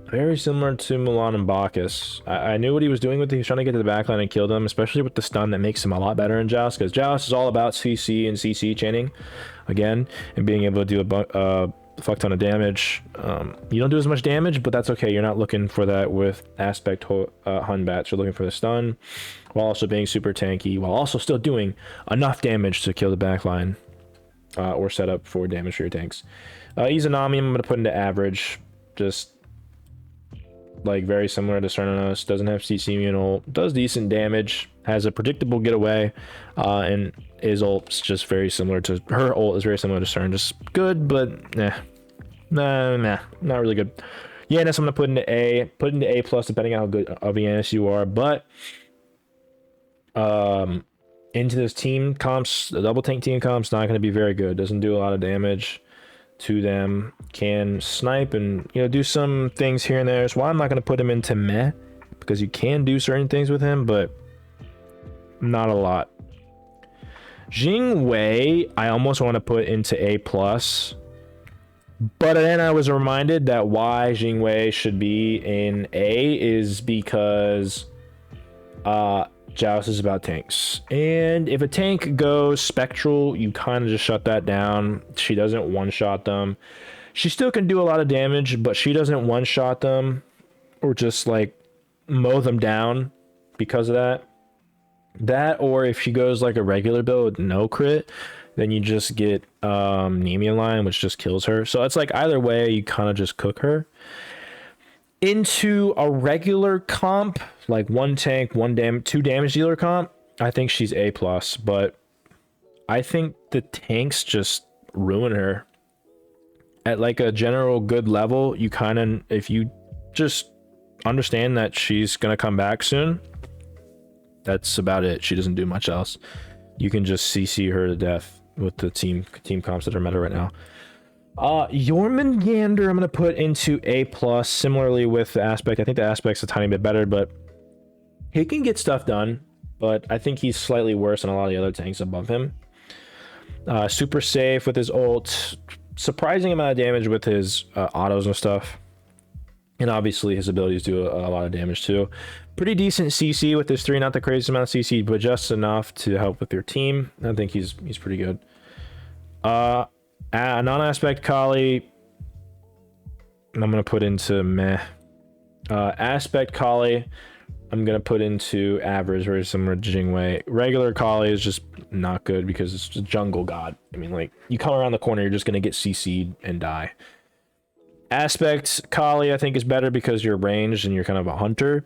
Very similar to Mulan and Bacchus. I knew what he was doing with it. He was trying to get to the backline and kill them, especially with the stun. That makes him a lot better in Joust, because Joust is all about CC and CC chaining again, and being able to do a fuck ton of damage. You don't do as much damage, but that's okay. You're not looking for that with Aspect Hunbats. You're looking for the stun while also being super tanky, while also still doing enough damage to kill the backline or set up for damage for your tanks. Izanami I'm going to put into average. Just like very similar to Cernanos. Doesn't have CC immune ult, does decent damage, has a predictable getaway, and his ult's just very similar to her ult is very similar to Cern. Just good, but nah, not really good. Yanis I'm gonna put into A plus depending on how good of Yanis you are, but into this team comps, the double tank team comps not gonna be very good. Doesn't do a lot of damage to them, can snipe and do some things here and there. So why I'm not going to put him into meh, because you can do certain things with him, but not a lot. Jing Wei I almost want to put into A+, but then I was reminded that why Jing Wei should be in A is because Joust is about tanks, and if a tank goes spectral, you kind of just shut that down. She doesn't one-shot them. She still can do a lot of damage, but she doesn't one-shot them or just like mow them down because of that. Or if she goes like a regular build with no crit, then you just get Nemean line, which just kills her. So it's like either way, you kind of just cook her. Into a regular comp, like 1 tank, 2 damage dealer comp, I think she's A+, but I think the tanks just ruin her. At like a general good level, you kind of, if you just understand that she's gonna come back soon, that's about it. She doesn't do much else. You can just CC her to death with the team comps that are meta right now. Jormungandr I'm going to put into A+, similarly with the Aspect. I think the Aspect's a tiny bit better, but he can get stuff done, but I think he's slightly worse than a lot of the other tanks above him. Super safe with his ult, surprising amount of damage with his autos and stuff, and obviously his abilities do a lot of damage too. Pretty decent CC with his 3, not the craziest amount of CC, but just enough to help with your team. I think he's pretty good. Non-aspect Kali I'm gonna put into meh. Aspect Kali, I'm gonna put into average for some Jingwei. Regular Kali is just not good because it's a jungle god. I mean, like, you come around the corner, you're just gonna get CC'd and die. Aspect Kali, I think, is better because you're ranged and you're kind of a hunter.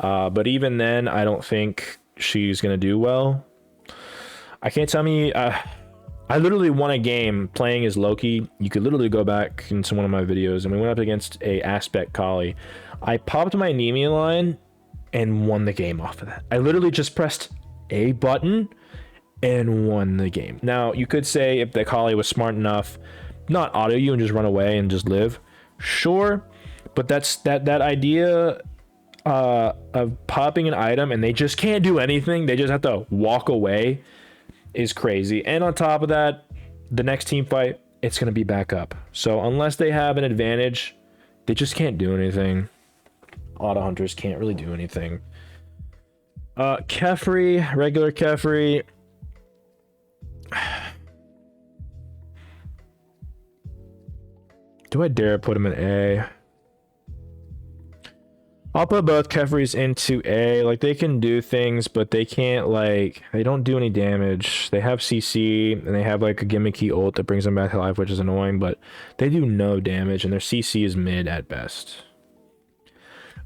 But even then, I don't think she's gonna do well. I can't tell me. I literally won a game playing as Loki. You could literally go back into one of my videos, and we went up against a Aspect Kali. I popped my anemia line and won the game off of that. I literally just pressed a button and won the game. Now, you could say if the Kali was smart enough, not auto you and just run away and just live. Sure, but that's that idea of popping an item and they just can't do anything. They just have to walk away is crazy. And on top of that, the next team fight, it's going to be back up. So unless they have an advantage, they just can't do anything. Auto hunters can't really do anything. Kefri, regular Kefri. Do I dare put him in A? I'll put both Kefris into A. Like, they can do things, but they can't, like, they don't do any damage. They have CC, and they have, like, a gimmicky ult that brings them back to life, which is annoying, but they do no damage, and their CC is mid at best.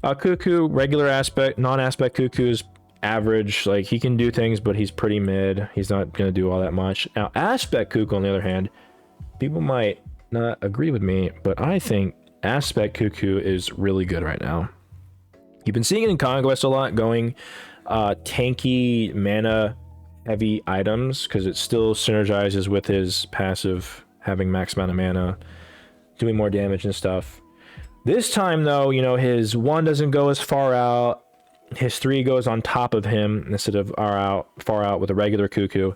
Cuckoo, regular aspect, non-aspect Cuckoo is average. Like, he can do things, but he's pretty mid. He's not going to do all that much. Now, aspect Cuckoo, on the other hand, people might not agree with me, but I think aspect Cuckoo is really good right now. You've been seeing it in Conquest a lot, going tanky, mana heavy items, because it still synergizes with his passive, having max amount of mana, doing more damage and stuff. This time, though, you know, his 1 doesn't go as far out. His 3 goes on top of him instead of far out with a regular Cuckoo.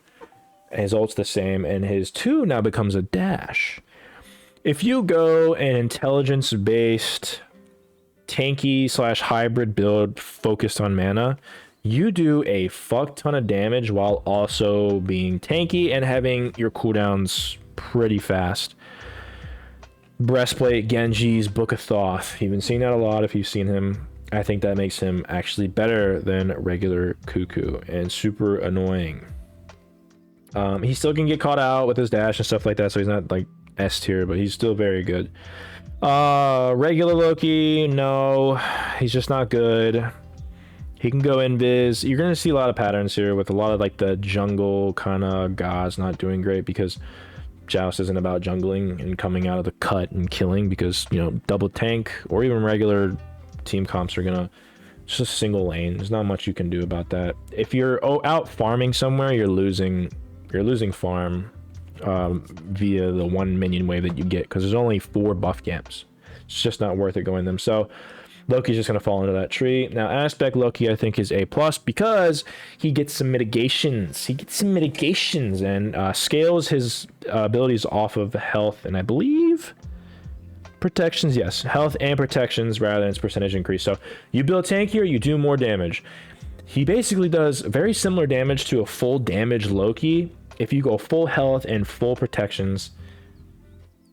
His ult's the same, and his 2 now becomes a dash. If you go an intelligence-based tanky / hybrid build focused on mana, you do a fuck ton of damage while also being tanky and having your cooldowns pretty fast. Breastplate, Genji's Book of Thoth. You've been seeing that a lot if you've seen him. I think that makes him actually better than regular Cuckoo and super annoying. He still can get caught out with his dash and stuff like that, so he's not like S tier, but he's still very good. Regular Loki, no, he's just not good. He can go invis. You're gonna see a lot of patterns here with a lot of like the jungle kind of gods not doing great, because Joust isn't about jungling and coming out of the cut and killing, because, you know, double tank or even regular team comps are gonna just a single lane. There's not much you can do about that. If you're out farming somewhere, you're losing farm via the 1 minion wave that you get, because there's only 4 buff camps. It's just not worth it going them. So Loki's just going to fall into that tree. Now, aspect Loki, I think, is A+, because he gets some mitigations. And scales his abilities off of health, and I believe protections. Yes, health and protections rather than its percentage increase. So you build tankier, you do more damage. He basically does very similar damage to a full damage Loki if you go full health and full protections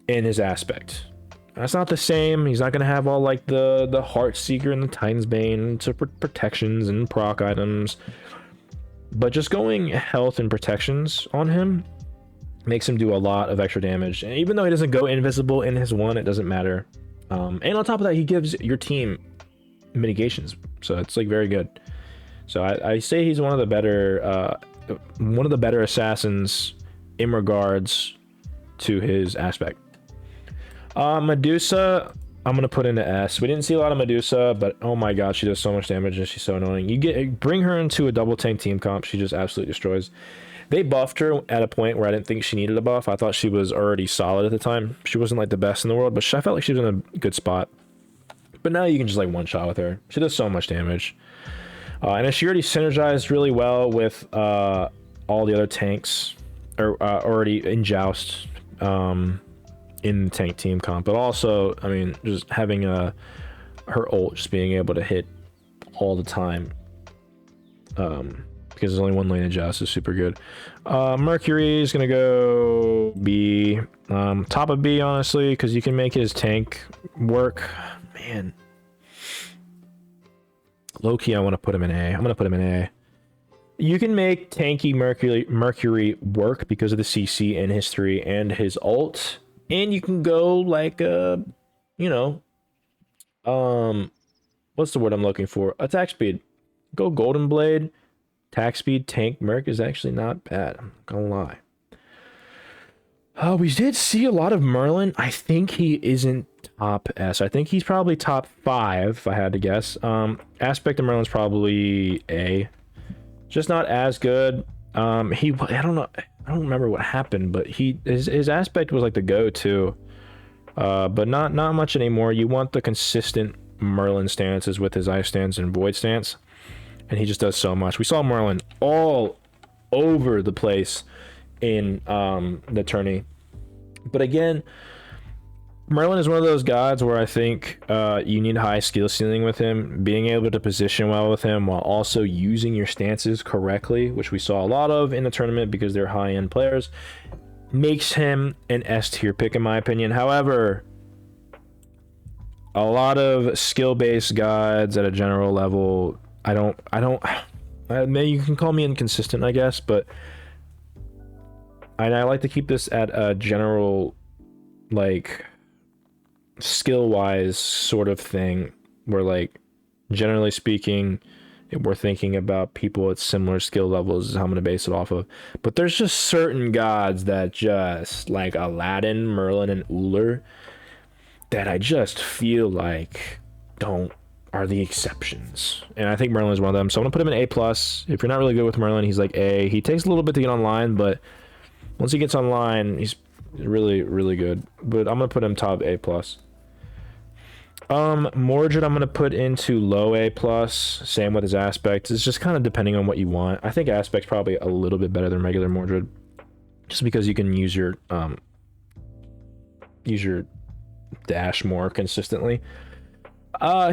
in his aspect. That's not the same. He's not going to have all like the Heartseeker and the Titan's Bane to protections and proc items. But just going health and protections on him makes him do a lot of extra damage. And even though he doesn't go invisible in his 1, it doesn't matter. And on top of that, he gives your team mitigations. So it's like very good. So I say he's one of the better assassins in regards to his aspect. Medusa, I'm gonna put into S. We didn't see a lot of Medusa, but oh my god, she does so much damage and she's so annoying. You bring her into a double tank team comp, she just absolutely destroys. They buffed her at a point where I didn't think she needed a buff. I thought she was already solid at the time. She wasn't like the best in the world, but I felt like she was in a good spot. But now you can just like one shot with her. She does so much damage. And she already synergized really well with all the other tanks, or already in Joust, in tank team comp. But also, I mean, just having her ult just being able to hit all the time, because there's only 1 lane in Joust is super good. Mercury is gonna go B, top of B honestly, because you can make his tank work. Man, Low-key, I want to put him in A. I'm going to put him in A. You can make tanky Mercury work because of the CC and history and his ult. And you can go like, you know, what's the word I'm looking for? Attack speed. Go Golden Blade. Attack speed, tank, Merc is actually not bad. I'm not gonna lie. We did see a lot of Merlin. I think he isn't top S. I think he's probably top 5, if I had to guess. Aspect of Merlin's probably A. Just not as good. I don't know. I don't remember what happened, but his aspect was like the go-to. But not much anymore. You want the consistent Merlin stances with his Ice stance and Void stance. And he just does so much. We saw Merlin all over the place in the tourney. But again, Merlin is one of those gods where I think you need high skill ceiling with him. Being able to position well with him while also using your stances correctly, which we saw a lot of in the tournament because they're high-end players, makes him an S-tier pick in my opinion. However, a lot of skill-based gods at a general level, maybe you can call me inconsistent, I guess, but I like to keep this at a general, like, skill-wise sort of thing, where, like, generally speaking, we're thinking about people at similar skill levels is how I'm going to base it off of. But there's just certain gods that just, like Aladdin, Merlin, and Uller, that I just feel like are the exceptions. And I think Merlin is one of them. So I'm gonna put him in A+. If you're not really good with Merlin, he's like A. He takes a little bit to get online, but once he gets online, he's really, really good. But I'm gonna put him top A+. Mordred I'm gonna put into low A+. Same with his aspects. It's just kind of depending on what you want. I think aspect's probably a little bit better than regular Mordred, just because you can use your dash more consistently.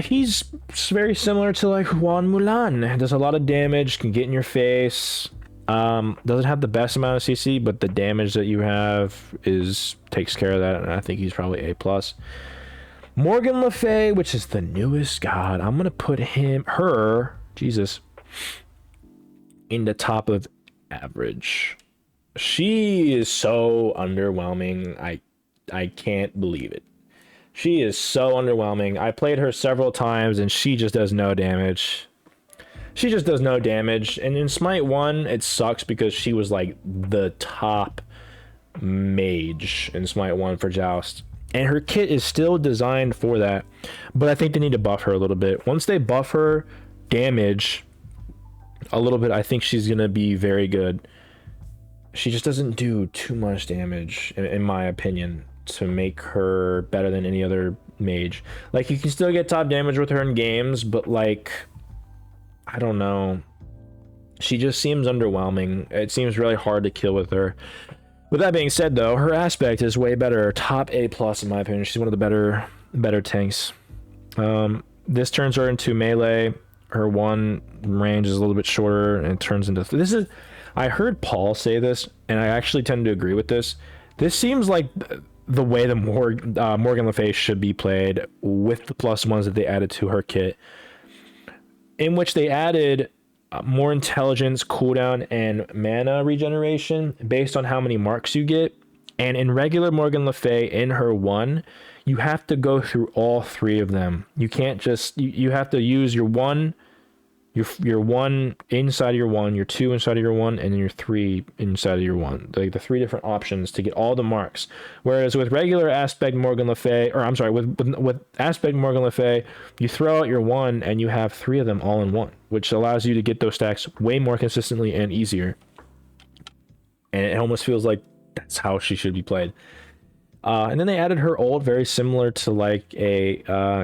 He's very similar to like Juan Mulan. Does a lot of damage, can get in your face. Doesn't have the best amount of CC, but the damage that you have takes care of that, and I think he's probably A+. Morgan Le Fay, which is the newest god, I'm gonna put Jesus, in the top of average. She is so underwhelming. I can't believe it. She is so underwhelming. I played her several times and she just does no damage. She just does no damage. And in Smite 1, it sucks because she was like the top mage in Smite 1 for Joust. And her kit is still designed for that. But I think they need to buff her a little bit. Once they buff her damage a little bit, I think she's going to be very good. She just doesn't do too much damage, in my opinion, to make her better than any other mage. Like, you can still get top damage with her in games, but like, I don't know, she just seems underwhelming. It seems really hard to kill with her. With that being said, though, her aspect is way better. Top A+ in my opinion. She's one of the better tanks. This turns her into melee. Her one range is a little bit shorter, and it turns into I heard Paul say this, and I actually tend to agree with this. This seems like the way the Morgan Le Fay should be played, with the +1s that they added to her kit, in which they added more intelligence, cooldown, and mana regeneration based on how many marks you get. And in regular Morgan Le Fay, in her one, you have to go through all 3 of them. You can't just, you have to use your one inside of your one, your 2 inside of your one, and then your 3 inside of your one. Like the 3 different options to get all the marks. Whereas with regular Aspect Morgan Le Fay, or I'm sorry, with Aspect Morgan Le Fay, you throw out your 1 and you have 3 of them all in one, which allows you to get those stacks way more consistently and easier. And it almost feels like that's how she should be played. And then they added her ult, very similar to like a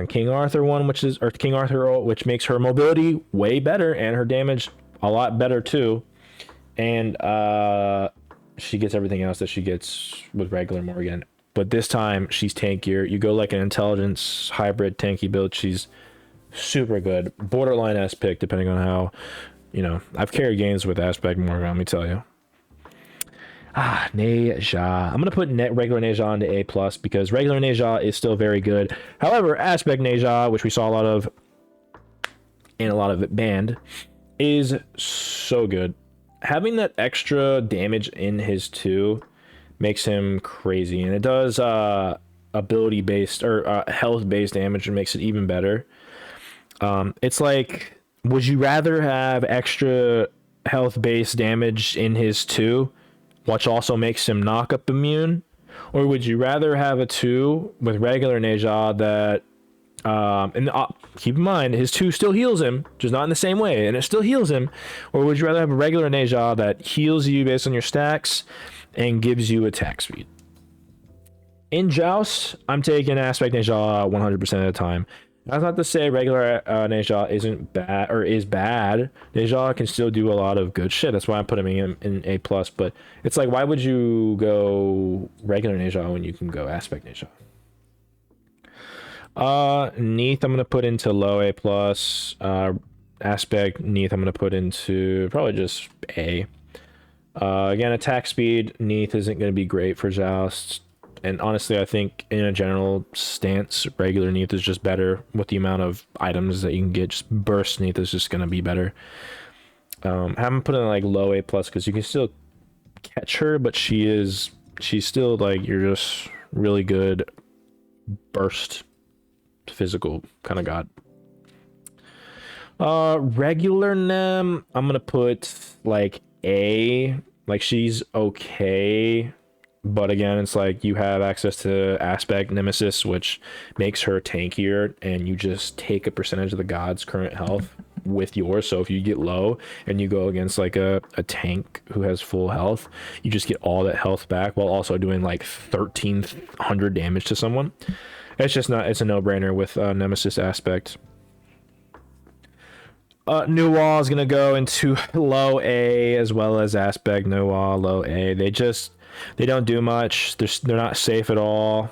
King Arthur one, King Arthur ult, which makes her mobility way better and her damage a lot better too. And she gets everything else that she gets with regular Morgan. But this time she's tankier. You go like an intelligence hybrid tanky build. She's super good. Borderline S pick, depending on how, I've carried games with Aspect Morgan, let me tell you. Neja. I'm going to put regular Neja into A+, because regular Neja is still very good. However, Aspect Neja, which we saw a lot of, and a lot of it banned, is so good. Having that extra damage in his 2 makes him crazy, and it does ability based or health based damage, and makes it even better. It's like, would you rather have extra health based damage in his 2, which also makes him knock up immune, or would you rather have a 2 with regular Neja that keep in mind his 2 still heals him, just not in the same way, and it still heals him, or would you rather have a regular Neja that heals you based on your stacks and gives you attack speed? In Joust, I'm taking Aspect Neja 100% of the time. That's not to say regular Neja isn't bad or is bad. Neja can still do a lot of good shit. That's why I'm putting him in A+. But it's like, why would you go regular Neja when you can go Aspect Neja? Neath, I'm gonna put into low A+. Aspect Neath, I'm gonna put into probably just A. Again, attack speed, Neath isn't gonna be great for Joust. And honestly, I think in a general stance, regular Neath is just better with the amount of items that you can get. Just burst Neath is just going to be better. Haven't put in like low A+, because you can still catch her, but she's still like, you're just really good burst physical kind of god. Regular Nem, I'm going to put like A. Like, she's okay. But again, it's like you have access to Aspect Nemesis, which makes her tankier, and you just take a percentage of the god's current health with yours. So if you get low and you go against like a tank who has full health, you just get all that health back while also doing like 1,300 damage to someone. It's just not, it's a no-brainer with Nemesis Aspect. New Wall is going to go into low A as well as Aspect New Wall, low A. They don't do much. They're not safe at all.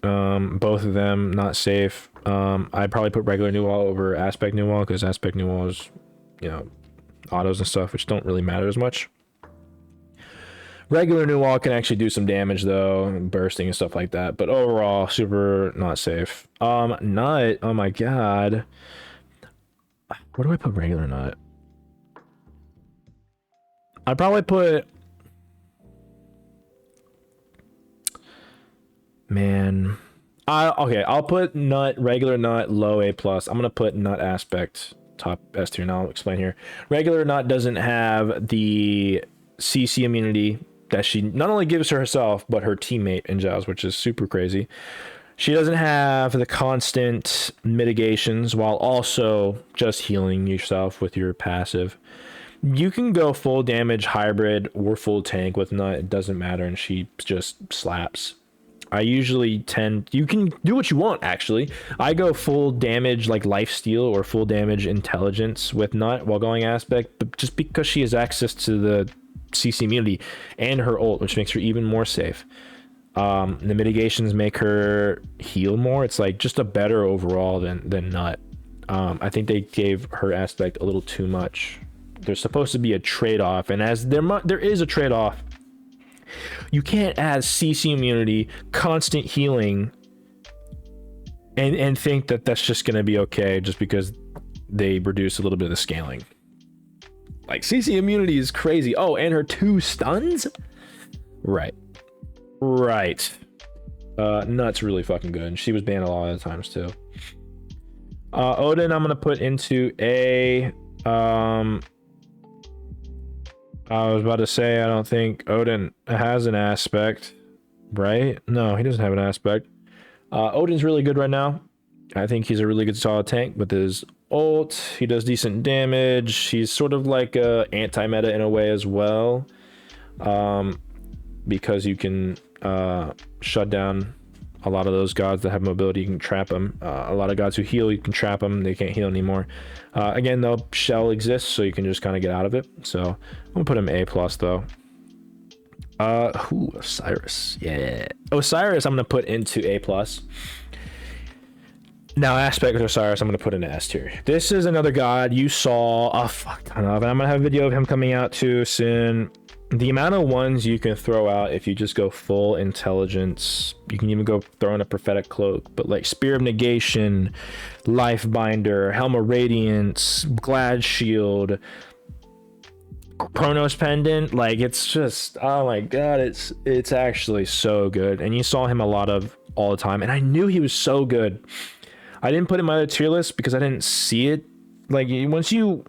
Both of them not safe. I'd probably put regular New Wall over Aspect New Wall, because Aspect New Wall is, you know, autos and stuff, which don't really matter as much. Regular New Wall can actually do some damage though, bursting and stuff like that. But overall, super not safe. Nut. Oh my god. Where do I put regular Nut? I'd probably put. Man, okay, I'll put Nut, regular Nut, low A+. I'm gonna put Nut Aspect top S tier, and I'll explain here. Regular Nut doesn't have the CC immunity that she not only gives to herself, but her teammate in Joust, which is super crazy. She doesn't have the constant mitigations while also just healing yourself with your passive. You can go full damage hybrid or full tank with Nut, it doesn't matter, and she just slaps. I usually tend, you can do what you want actually. I go full damage like lifesteal or full damage intelligence with Nut while going Aspect, but just because she has access to the CC immunity and her ult, which makes her even more safe. The mitigations make her heal more. It's like just a better overall than Nut. I think they gave her Aspect a little too much. There's supposed to be a trade-off, and as there is a trade-off, you can't add CC immunity, constant healing, and think that that's just going to be okay just because they reduce a little bit of the scaling. Like, CC immunity is crazy. Oh, and her 2 stuns? Right. Nut's really fucking good, and she was banned a lot of the times too. Odin, I'm going to put into A. I was about to say, I don't think Odin has an Aspect, right? No, he doesn't have an Aspect. Odin's really good right now. I think he's a really good solid tank with his ult. He does decent damage. He's sort of like a anti-meta in a way as well, because you can shut down a lot of those gods that have mobility. You can trap them. A lot of gods who heal, you can trap them. They can't heal anymore. Again, though, Shell exists, so you can just kind of get out of it. So I'm gonna put him A+ though. Osiris. Yeah. Osiris, I'm gonna put into A+. Now, Aspect of Osiris, I'm gonna put in S tier. This is another god you saw a fuck ton of, and I'm gonna have a video of him coming out too soon. the amount of ones you can throw out if you just go full intelligence, you can even go throw in a prophetic cloak, but like Spear of Negation, Life Binder, Helm of Radiance, Glad Shield, Chronos Pendant, like it's just, oh my god, it's actually so good. And you saw him a lot of all the time, and I knew he was so good. I didn't put him on the tier list because I didn't see it. Like once you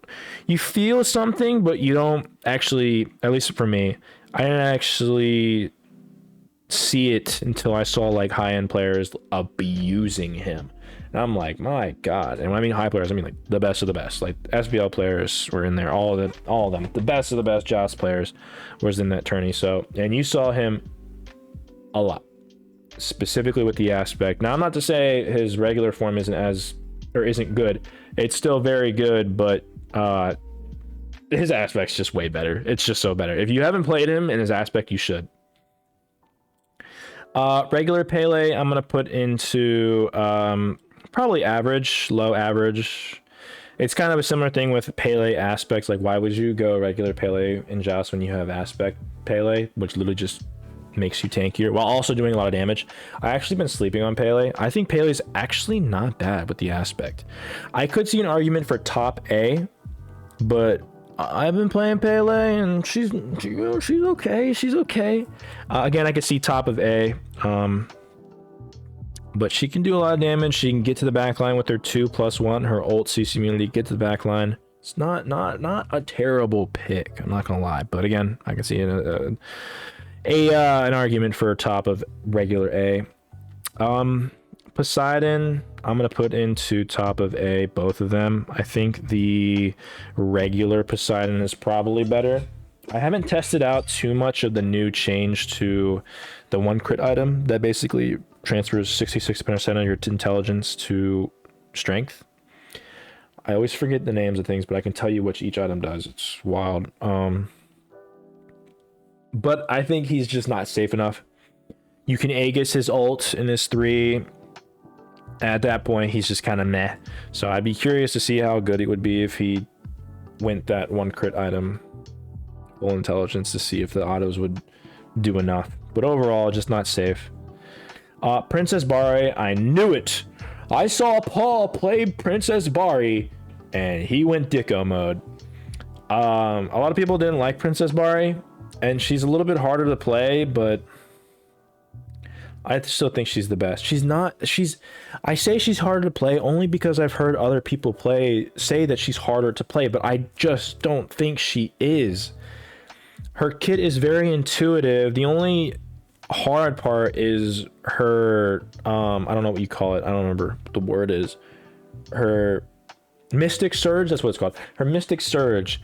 feel something, but you don't actually, at least for me, I didn't actually see it until I saw like high-end players abusing him. And I'm like, my god. And when I mean high players, I mean like the best of the best. Like SBL players were in there, all of them. The best of the best Joust players was in that tourney. So, and you saw him a lot, specifically with the aspect. Now, I'm not to say his regular form isn't good. It's still very good, but his aspect's just way better. It's just so better. If you haven't played him in his aspect, you should. Regular Pele, I'm gonna put into probably average, low average. It's kind of a similar thing with Pele aspects. Like, why would you go regular Pele in Joust when you have aspect Pele, which literally just makes you tankier while also doing a lot of damage? I actually been sleeping on Pele. I think Pele's actually not bad with the aspect. I could see an argument for top A, but I've been playing Pele and she's okay. She's okay. Again, I could see top of A, but she can do a lot of damage. She can get to the back line with her 2+1, her ult CC immunity, get to the back line. It's not a terrible pick, I'm not gonna lie, but again, I can see an argument for top of regular A. Poseidon, I'm gonna put into top of A, both of them. I think the regular Poseidon is probably better. I haven't tested out too much of the new change to the 1 crit item that basically transfers 66% of your intelligence to strength. I always forget the names of things, but I can tell you which each item does. It's wild. But I think he's just not safe enough. You can Aegis his ult in his 3. At that point, he's just kind of meh. So I'd be curious to see how good it would be if he went that 1 crit item full intelligence to see if the autos would do enough. But overall, just not safe. Princess Bari, I knew it. I saw Paul play Princess Bari, and he went Dicko mode. A lot of people didn't like Princess Bari, and she's a little bit harder to play, but I still think she's the best. I say she's harder to play only because I've heard other people say that she's harder to play, but I just don't think she is. Her kit is very intuitive. The only hard part is her, I don't know what you call it. I don't remember what the word is. Her Mystic Surge, that's what it's called. Her Mystic Surge.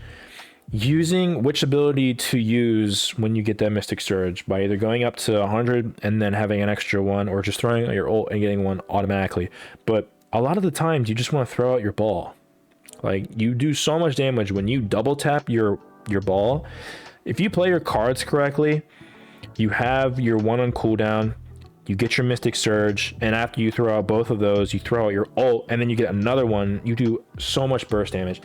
Using which ability to use when you get that Mystic Surge by either going up to 100 and then having an extra one, or just throwing out your ult and getting one automatically. But a lot of the times you just want to throw out your ball. Like, you do so much damage when you double tap your ball. If you play your cards correctly, you have your 1 on cooldown, you get your Mystic Surge, and after you throw out both of those, you throw out your ult, and then you get another one. You do so much burst damage.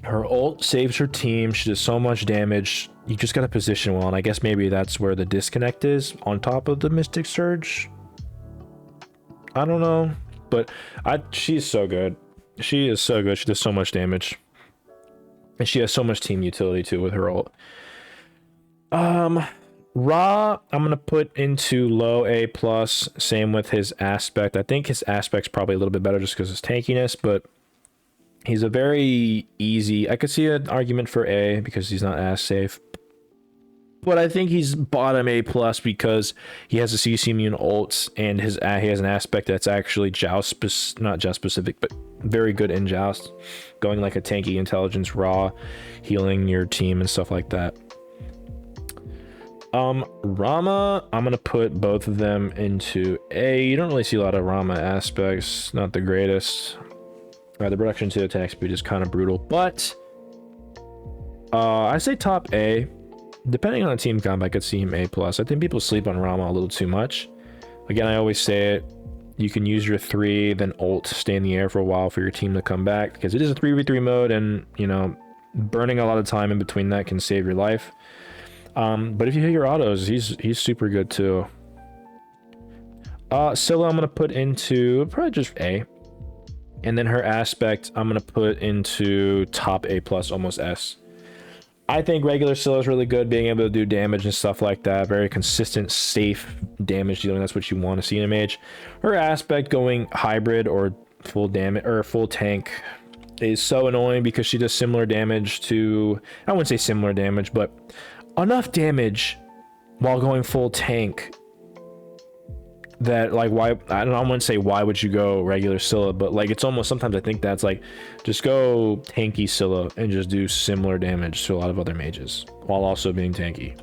Her ult saves her team. She does so much damage. You just gotta position well, and I guess maybe that's where the disconnect is, on top of the Mystic Surge. I don't know, but she's so good. She is so good. She does so much damage, and she has so much team utility too with her ult. Ra, I'm gonna put into low A+. Same with his aspect. I think his aspect's probably a little bit better just because of his tankiness, but he's a very easy, I could see an argument for A because he's not as safe, but I think he's bottom A+ because he has a CC immune ults, and he has an aspect that's actually Joust, not Joust specific, but very good in Joust, going like a tanky intelligence Ra, healing your team and stuff like that. Rama, I'm gonna put both of them into A. You don't really see a lot of Rama aspects, not the greatest. The reduction to attack speed is kind of brutal, but I say top A. Depending on the team comp, I could see him A+. I think people sleep on Rama a little too much. Again, I always say it. You can use your 3, then ult, stay in the air for a while for your team to come back, because it is a 3v3 mode, and, you know, burning a lot of time in between that can save your life. But if you hit your autos, he's super good too. Scylla I'm gonna put into probably just A. And then her aspect I'm gonna put into top A plus, almost S. I think regular Scylla is really good, being able to do damage and stuff like that. Very consistent, safe damage dealing. That's what you want to see in a mage. Her aspect going hybrid or full damage or full tank is so annoying because she does similar damage to, I wouldn't say similar damage, but enough damage while going full tank that, like, why, I wouldn't say why would you go regular Scylla, but like it's almost, sometimes I think that's like, just go tanky Scylla and just do similar damage to a lot of other mages while also being tanky.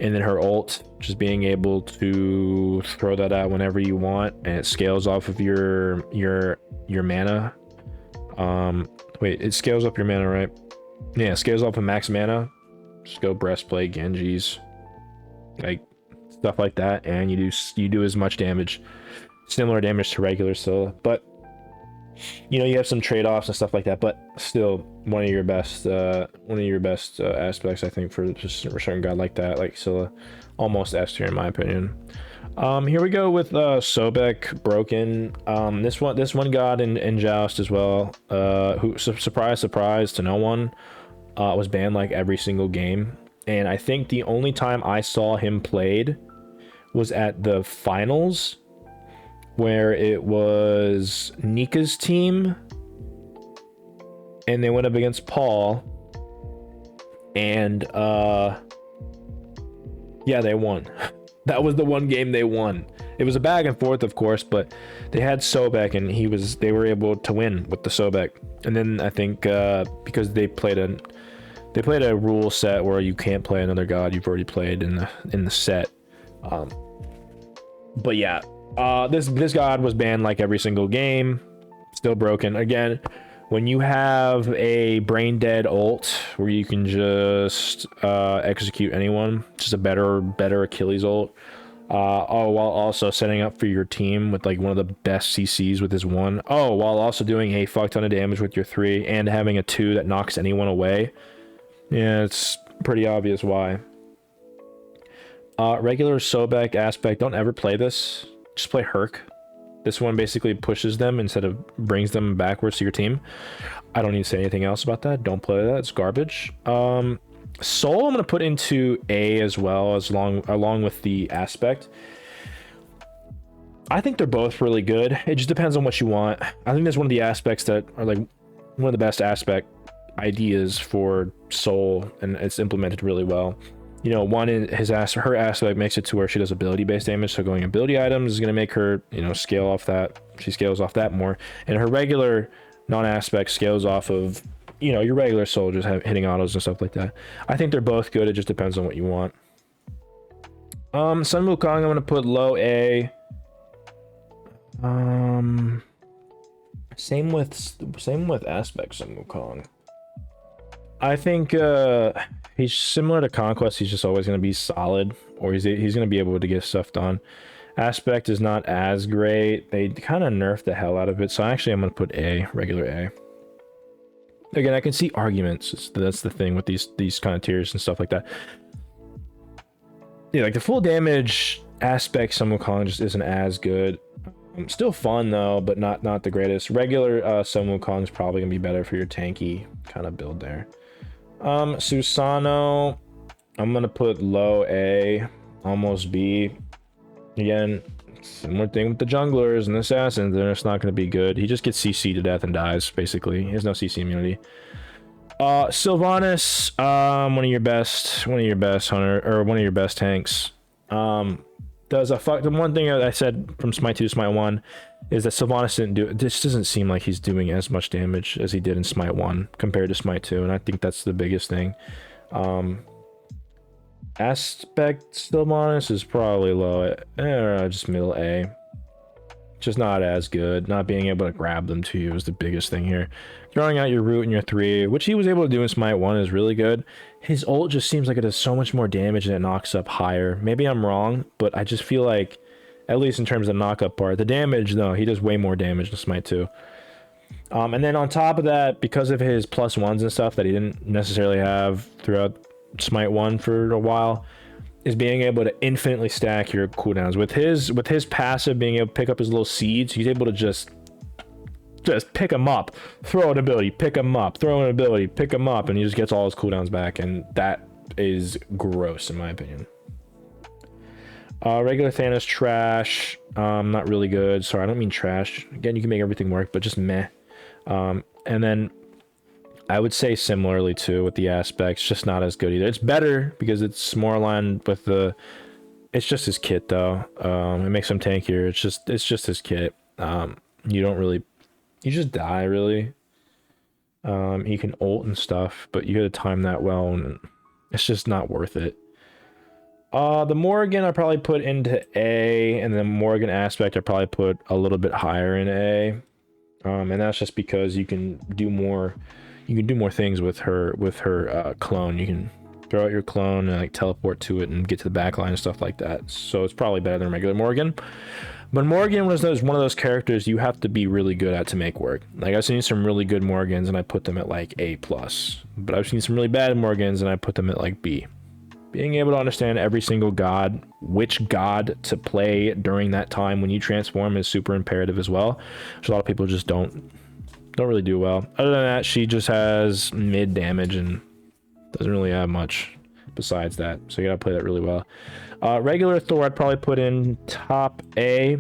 And then her ult, just being able to throw that out whenever you want, and it scales off of your mana. Wait, it scales up your mana, right? Yeah, it scales off of max mana. Just go breastplate, Genji's, like stuff like that, and you do as much damage, similar damage to regular Scylla, but you know, you have some trade-offs and stuff like that, but still one of your best aspects, I think, for just a certain god like that, like Scylla. Almost S tier in my opinion. Here we go with Sobek broken. This one god in Joust as well, who, surprise to no one, was banned like every single game, and I think the only time I saw him played was at the finals, where it was Nika's team and they went up against Paul, and yeah, they won. That was the one game they won. It was a back and forth, of course, but they had Sobek and they were able to win with the Sobek. And then I think because they played a rule set where you can't play another god you've already played in the set. But yeah, this god was banned like every single game. Still broken. Again, when you have a brain dead ult where you can just execute anyone, just a better Achilles ult, while also setting up for your team with like one of the best CCs with his 1, while also doing a fuck ton of damage with your 3 and having a 2 that knocks anyone away. Yeah, it's pretty obvious why. Regular Sobek aspect, don't ever play this. Just play Herc. This one basically pushes them instead of brings them backwards to your team. I don't need to say anything else about that. Don't play that. It's garbage. Soul I'm going to put into A as well, along with the aspect. I think they're both really good. It just depends on what you want. I think that's one of the aspects that are like one of the best aspect ideas for Soul, and it's implemented really well. You know, her aspect makes it to where she does ability based damage, so going ability items is going to make her, you know, scale off that. She scales off that more, and her regular non-aspect scales off of, you know, your regular soldiers hitting autos and stuff like that. I think they're both good. It just depends on what you want. Sun Wukong I'm going to put low A. Same with aspect Sun Wukong. I think he's similar to Conquest. He's just always going to be solid, or he's going to be able to get stuff done. Aspect is not as great. They kind of nerfed the hell out of it, so actually I'm going to put A, regular A. Again, I can see arguments. That's the thing with these kind of tiers and stuff like that. Yeah, like the full damage aspect Sun Wukong just isn't as good. Still fun though, but not the greatest. Regular Sun Wukong is probably going to be better for your tanky kind of build there. Susano, I'm gonna put low A, almost B. Again, similar thing with the junglers and the assassins. They're just not gonna be good. He just gets CC to death and dies, basically. He has no CC immunity. Sylvanas, one of your best hunter, or one of your best tanks. The one thing I said from Smite 2 to Smite 1 is that Sylvanas this doesn't seem like he's doing as much damage as he did in Smite 1 compared to Smite 2, and I think that's the biggest thing. Aspect Sylvanas is probably low, just middle A. Just not as good. Not being able to grab them to you is the biggest thing here. Throwing out your root and your 3, which he was able to do in Smite 1, is really good. His ult just seems like it does so much more damage and it knocks up higher. Maybe I'm wrong, but I just feel like, at least in terms of the knock-up part, the damage, though, he does way more damage than Smite 2. And then on top of that, because of his +1s and stuff that he didn't necessarily have throughout Smite 1 for a while, is being able to infinitely stack your cooldowns. With his passive being able to pick up his little seeds, he's able to just pick them up, throw an ability, pick them up, throw an ability, pick them up, and he just gets all his cooldowns back, and that is gross in my opinion. Regular Thanos trash, not really good. Sorry, I don't mean trash. Again, you can make everything work, but just meh. And then I would say similarly too with the aspects, just not as good either. It's better because it's more aligned with the. It's just his kit though. It makes him tankier. It's just his kit. You don't really, you just die really. He can ult and stuff, but you gotta time that well, and it's just not worth it. The Morgan I probably put into A, and the Morgan aspect I probably put a little bit higher in A. And that's just because you can do more things with her clone. You can throw out your clone and like teleport to it and get to the back line and stuff like that. So it's probably better than regular Morgan. But Morgan was one of those characters you have to be really good at to make work. Like I've seen some really good Morgans and I put them at like A+. But I've seen some really bad Morgans and I put them at like B. Being able to understand every single god, which god to play during that time when you transform is super imperative as well. Which a lot of people just don't really do well. Other than that, she just has mid damage and doesn't really have much besides that. So you gotta play that really well. Regular Thor I'd probably put in top A.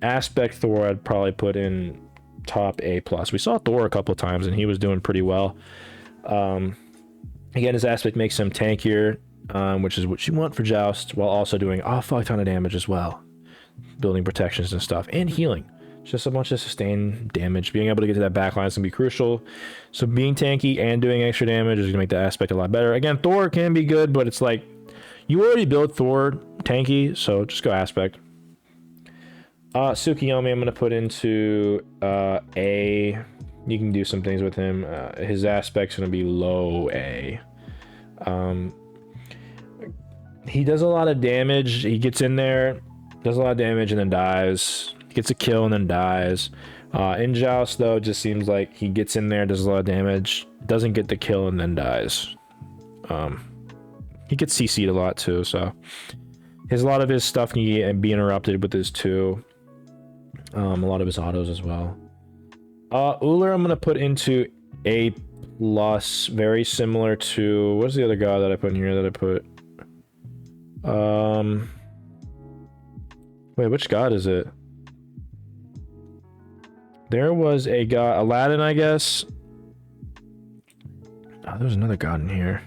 Aspect Thor I'd probably put in top A+. We saw Thor a couple of times and he was doing pretty well. Again, his aspect makes him tankier. Which is what you want for Joust, while also doing a fuck ton of damage as well, building protections and stuff, and healing. Just a bunch of sustained damage. Being able to get to that backline is gonna be crucial. So being tanky and doing extra damage is gonna make the aspect a lot better. Again, Thor can be good, but it's like you already built Thor tanky, so just go aspect. Tsukiyomi I'm gonna put into A. You can do some things with him. His aspect's gonna be low A. He does a lot of damage. He gets in there, does a lot of damage, and then dies. Gets a kill and then dies. In Joust, though, it just seems like he gets in there, does a lot of damage, doesn't get the kill, and then dies. He gets CC'd a lot, too, so... a lot of his stuff can be interrupted with his 2. A lot of his autos as well. Uller I'm going to put into A+, very similar to... what's the other guy that I put in here that I put... wait, which god is it? There was a god, Aladdin, I guess. Oh, there's another god in here.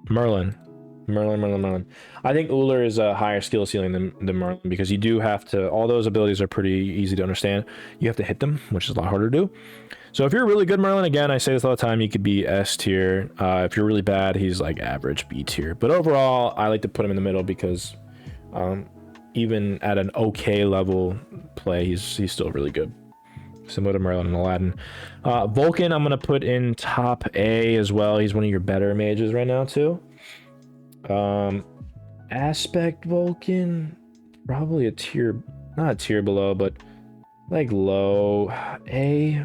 Merlin. I think Uller is a higher skill ceiling than Merlin because you do have to, all those abilities are pretty easy to understand. You have to hit them, which is a lot harder to do. So if you're really good Merlin, again, I say this all the time, you could be S tier. If you're really bad, he's like average B tier. But overall, I like to put him in the middle because even at an okay level play, he's still really good. Similar to Merlin and Aladdin. Vulcan, I'm going to put in top A as well. He's one of your better mages right now, too. Aspect Vulcan, probably a tier, not a tier below, but like low A+.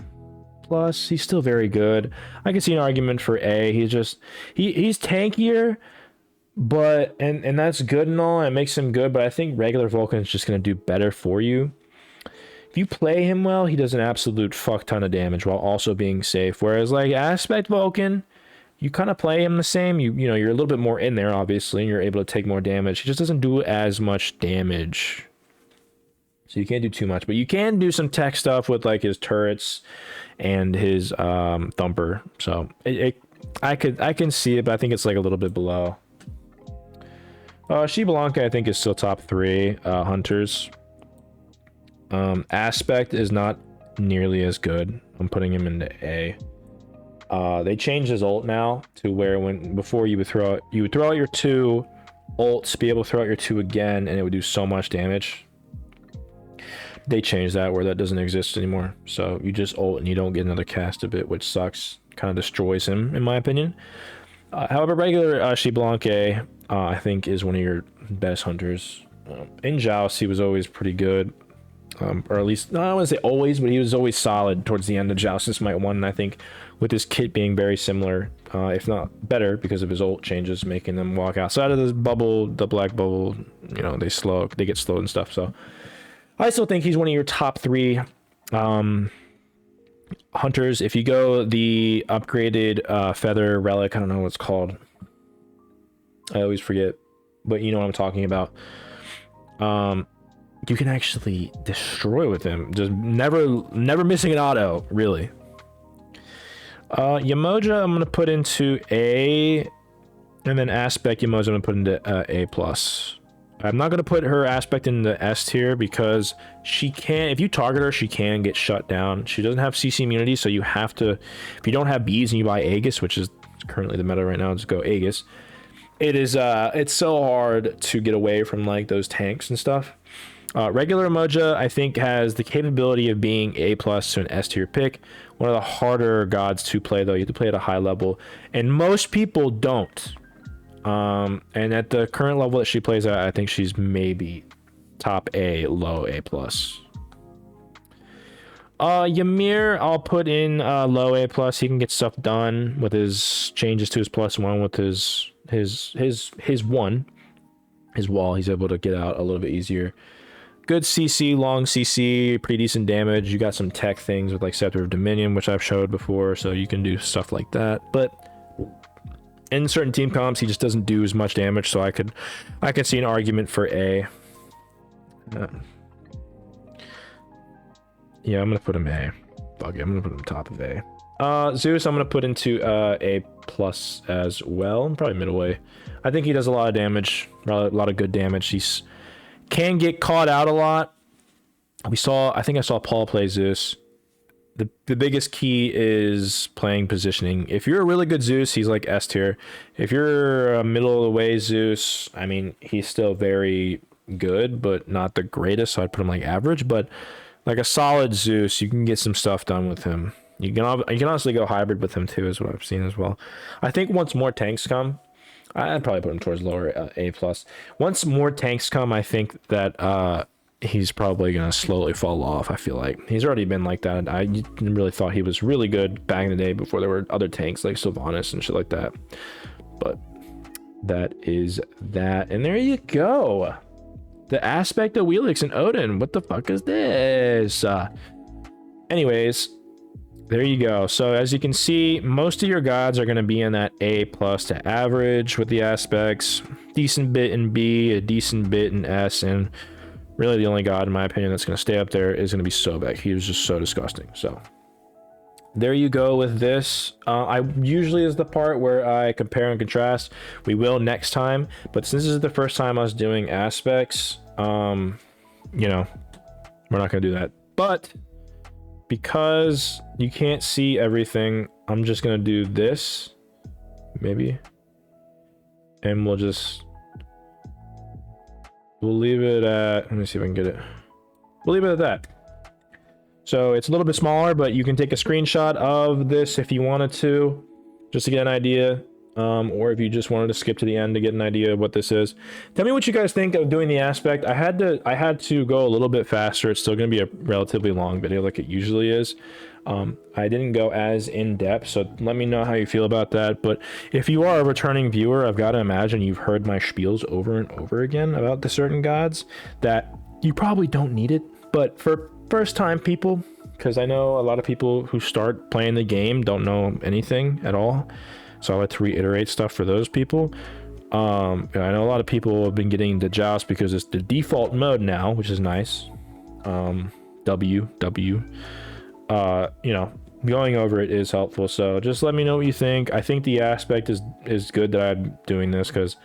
He's still very good. I can see an argument for A. He's tankier, but and that's good and all. It makes him good, but I think regular Vulcan is just gonna do better for you. If you play him well, he does an absolute fuck ton of damage while also being safe. Whereas like Aspect Vulcan, you kind of play him the same. You know, you're a little bit more in there, obviously, and you're able to take more damage. He just doesn't do as much damage. So you can't do too much, but you can do some tech stuff with like his turrets and his thumper. So I can see it, but I think it's like a little bit below. Xbalanque I think is still top 3 hunters. Aspect is not nearly as good. I'm putting him into A. They changed his ult now to where before you would throw out your 2 ults, be able to throw out your 2 again, and it would do so much damage. They changed that where that doesn't exist anymore. So you just ult and you don't get another cast of it, which sucks. Kind of destroys him, in my opinion. However, regular Xbalanque, I think, is one of your best hunters. In Joust, he was always pretty good. Or at least, no, I don't want to say always, but he was always solid towards the end of Joust and SMITE 1. And I think with his kit being very similar, if not better, because of his ult changes, making them walk outside of this bubble, the black bubble, you know, they get slowed and stuff. So I still think he's one of your top 3 hunters. If you go the upgraded feather relic, I don't know what it's called. I always forget, but you know what I'm talking about. You can actually destroy with him, just never missing an auto, really. Yamoja I'm gonna put into A, and then aspect Yamoja I'm gonna put into A plus. I'm not gonna put her aspect in the S tier because she can, if you target her, she can get shut down. She doesn't have CC immunity, so you have to, if you don't have bees and you buy Aegis, which is currently the meta right now, just go Aegis. It is it's so hard to get away from like those tanks and stuff. Regular Emoja I think has the capability of being A plus to an S tier pick. One of the harder gods to play though. You have to play at a high level, and most people don't. And at the current level that she plays at, I think she's maybe top A, low A plus. Ymir I'll put in low A plus. He can get stuff done with his changes to his +1 with his wall. He's able to get out a little bit easier. Good CC, long CC, pretty decent damage. You got some tech things with like Scepter of Dominion, which I've showed before, so you can do stuff like that. But in certain team comps, he just doesn't do as much damage, so I could see an argument for A. Yeah, I'm gonna put him A. Fuck it, I'm gonna put him top of A. Zeus, I'm gonna put into A plus as well, probably middle way. I think he does a lot of damage, a lot of good damage. He's can get caught out a lot. I think I saw Paul play Zeus. The biggest key is playing positioning. If you're a really good Zeus, he's like S tier. If you're a middle of the way Zeus, I mean, he's still very good, but not the greatest, so I'd put him like average. But like a solid Zeus, you can get some stuff done with him. You can honestly go hybrid with him too, is what I've seen as well. I think once more tanks come, I'd probably put him towards lower A plus. Once more tanks come, I think that he's probably gonna slowly fall off. I feel like he's already been like that. I really thought he was really good back in the day before there were other tanks like Sylvanas and shit like that. But that is that, and there you go. The aspect of Wheelix and Odin. What the fuck is this? Anyways, there you go. So as you can see, most of your gods are going to be in that A plus to average with the aspects. Decent bit in B, a decent bit in S, and really the only god, in my opinion, that's going to stay up there is going to be Sobek. He was just so disgusting. So there you go with this. I usually is the part where I compare and contrast. We will next time, but since this is the first time I was doing aspects, you know, we're not going to do that. But because you can't see everything, I'm just going to do this, maybe, and we'll leave it at, let me see if I can get it. We'll leave it at that. So it's a little bit smaller, but you can take a screenshot of this if you wanted to, just to get an idea. Or if you just wanted to skip to the end to get an idea of what this is. Tell me what you guys think of doing the aspect. I had to go a little bit faster. It's still going to be a relatively long video like it usually is. I didn't go as in depth, so let me know how you feel about that. But if you are a returning viewer, I've got to imagine you've heard my spiels over and over again about the certain gods that you probably don't need it. But for first time people, because I know a lot of people who start playing the game don't know anything at all. So I like to reiterate stuff for those people. I know a lot of people have been getting into Joust because it's the default mode now, which is nice. You know, going over it is helpful. So just let me know what you think. I think the aspect is good that I'm doing this because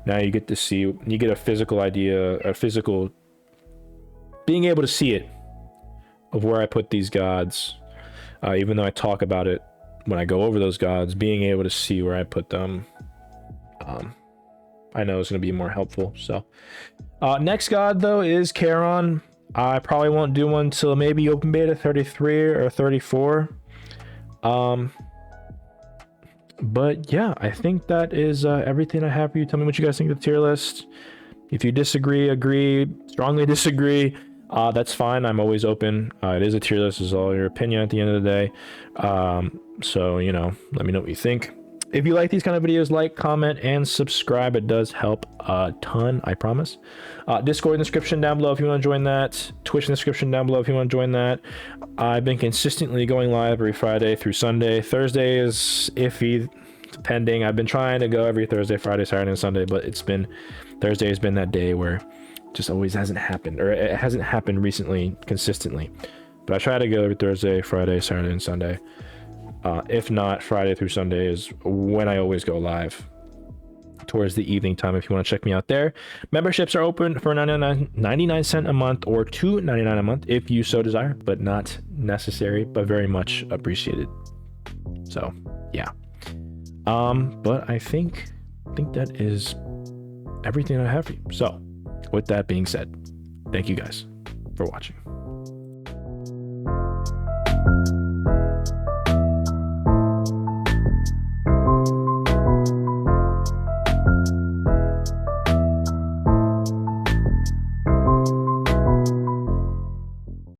now you get to see, you get a physical idea, being able to see it of where I put these gods. Even though I talk about it when I go over those gods, being able to see where I put them, I know is going to be more helpful. So next god though is Charon. I probably won't do one till maybe open beta 33 or 34. But yeah, I think that is everything I have for you. Tell me what you guys think of the tier list. If you disagree, agree, strongly disagree, that's fine. I'm always open. It is a tier list. It's all your opinion at the end of the day. So, you know, let me know what you think. If you like these kind of videos, like, comment, and subscribe. It does help a ton, I promise. Discord in the description down below if you want to join that. Twitch in the description down below if you want to join that. I've been consistently going live every Friday through Sunday. Thursday is iffy, depending. I've been trying to go every Thursday, Friday, Saturday, and Sunday, but Thursday has been that day where it just always hasn't happened, or it hasn't happened recently consistently. But I try to go every Thursday, Friday, Saturday, and Sunday. If not, Friday through Sunday is when I always go live towards the evening time if you want to check me out there. Memberships are open for 99 cents a month or $2.99 a month if you so desire, but not necessary, but very much appreciated. So yeah. But I think that is everything I have for you. So with that being said, thank you guys for watching.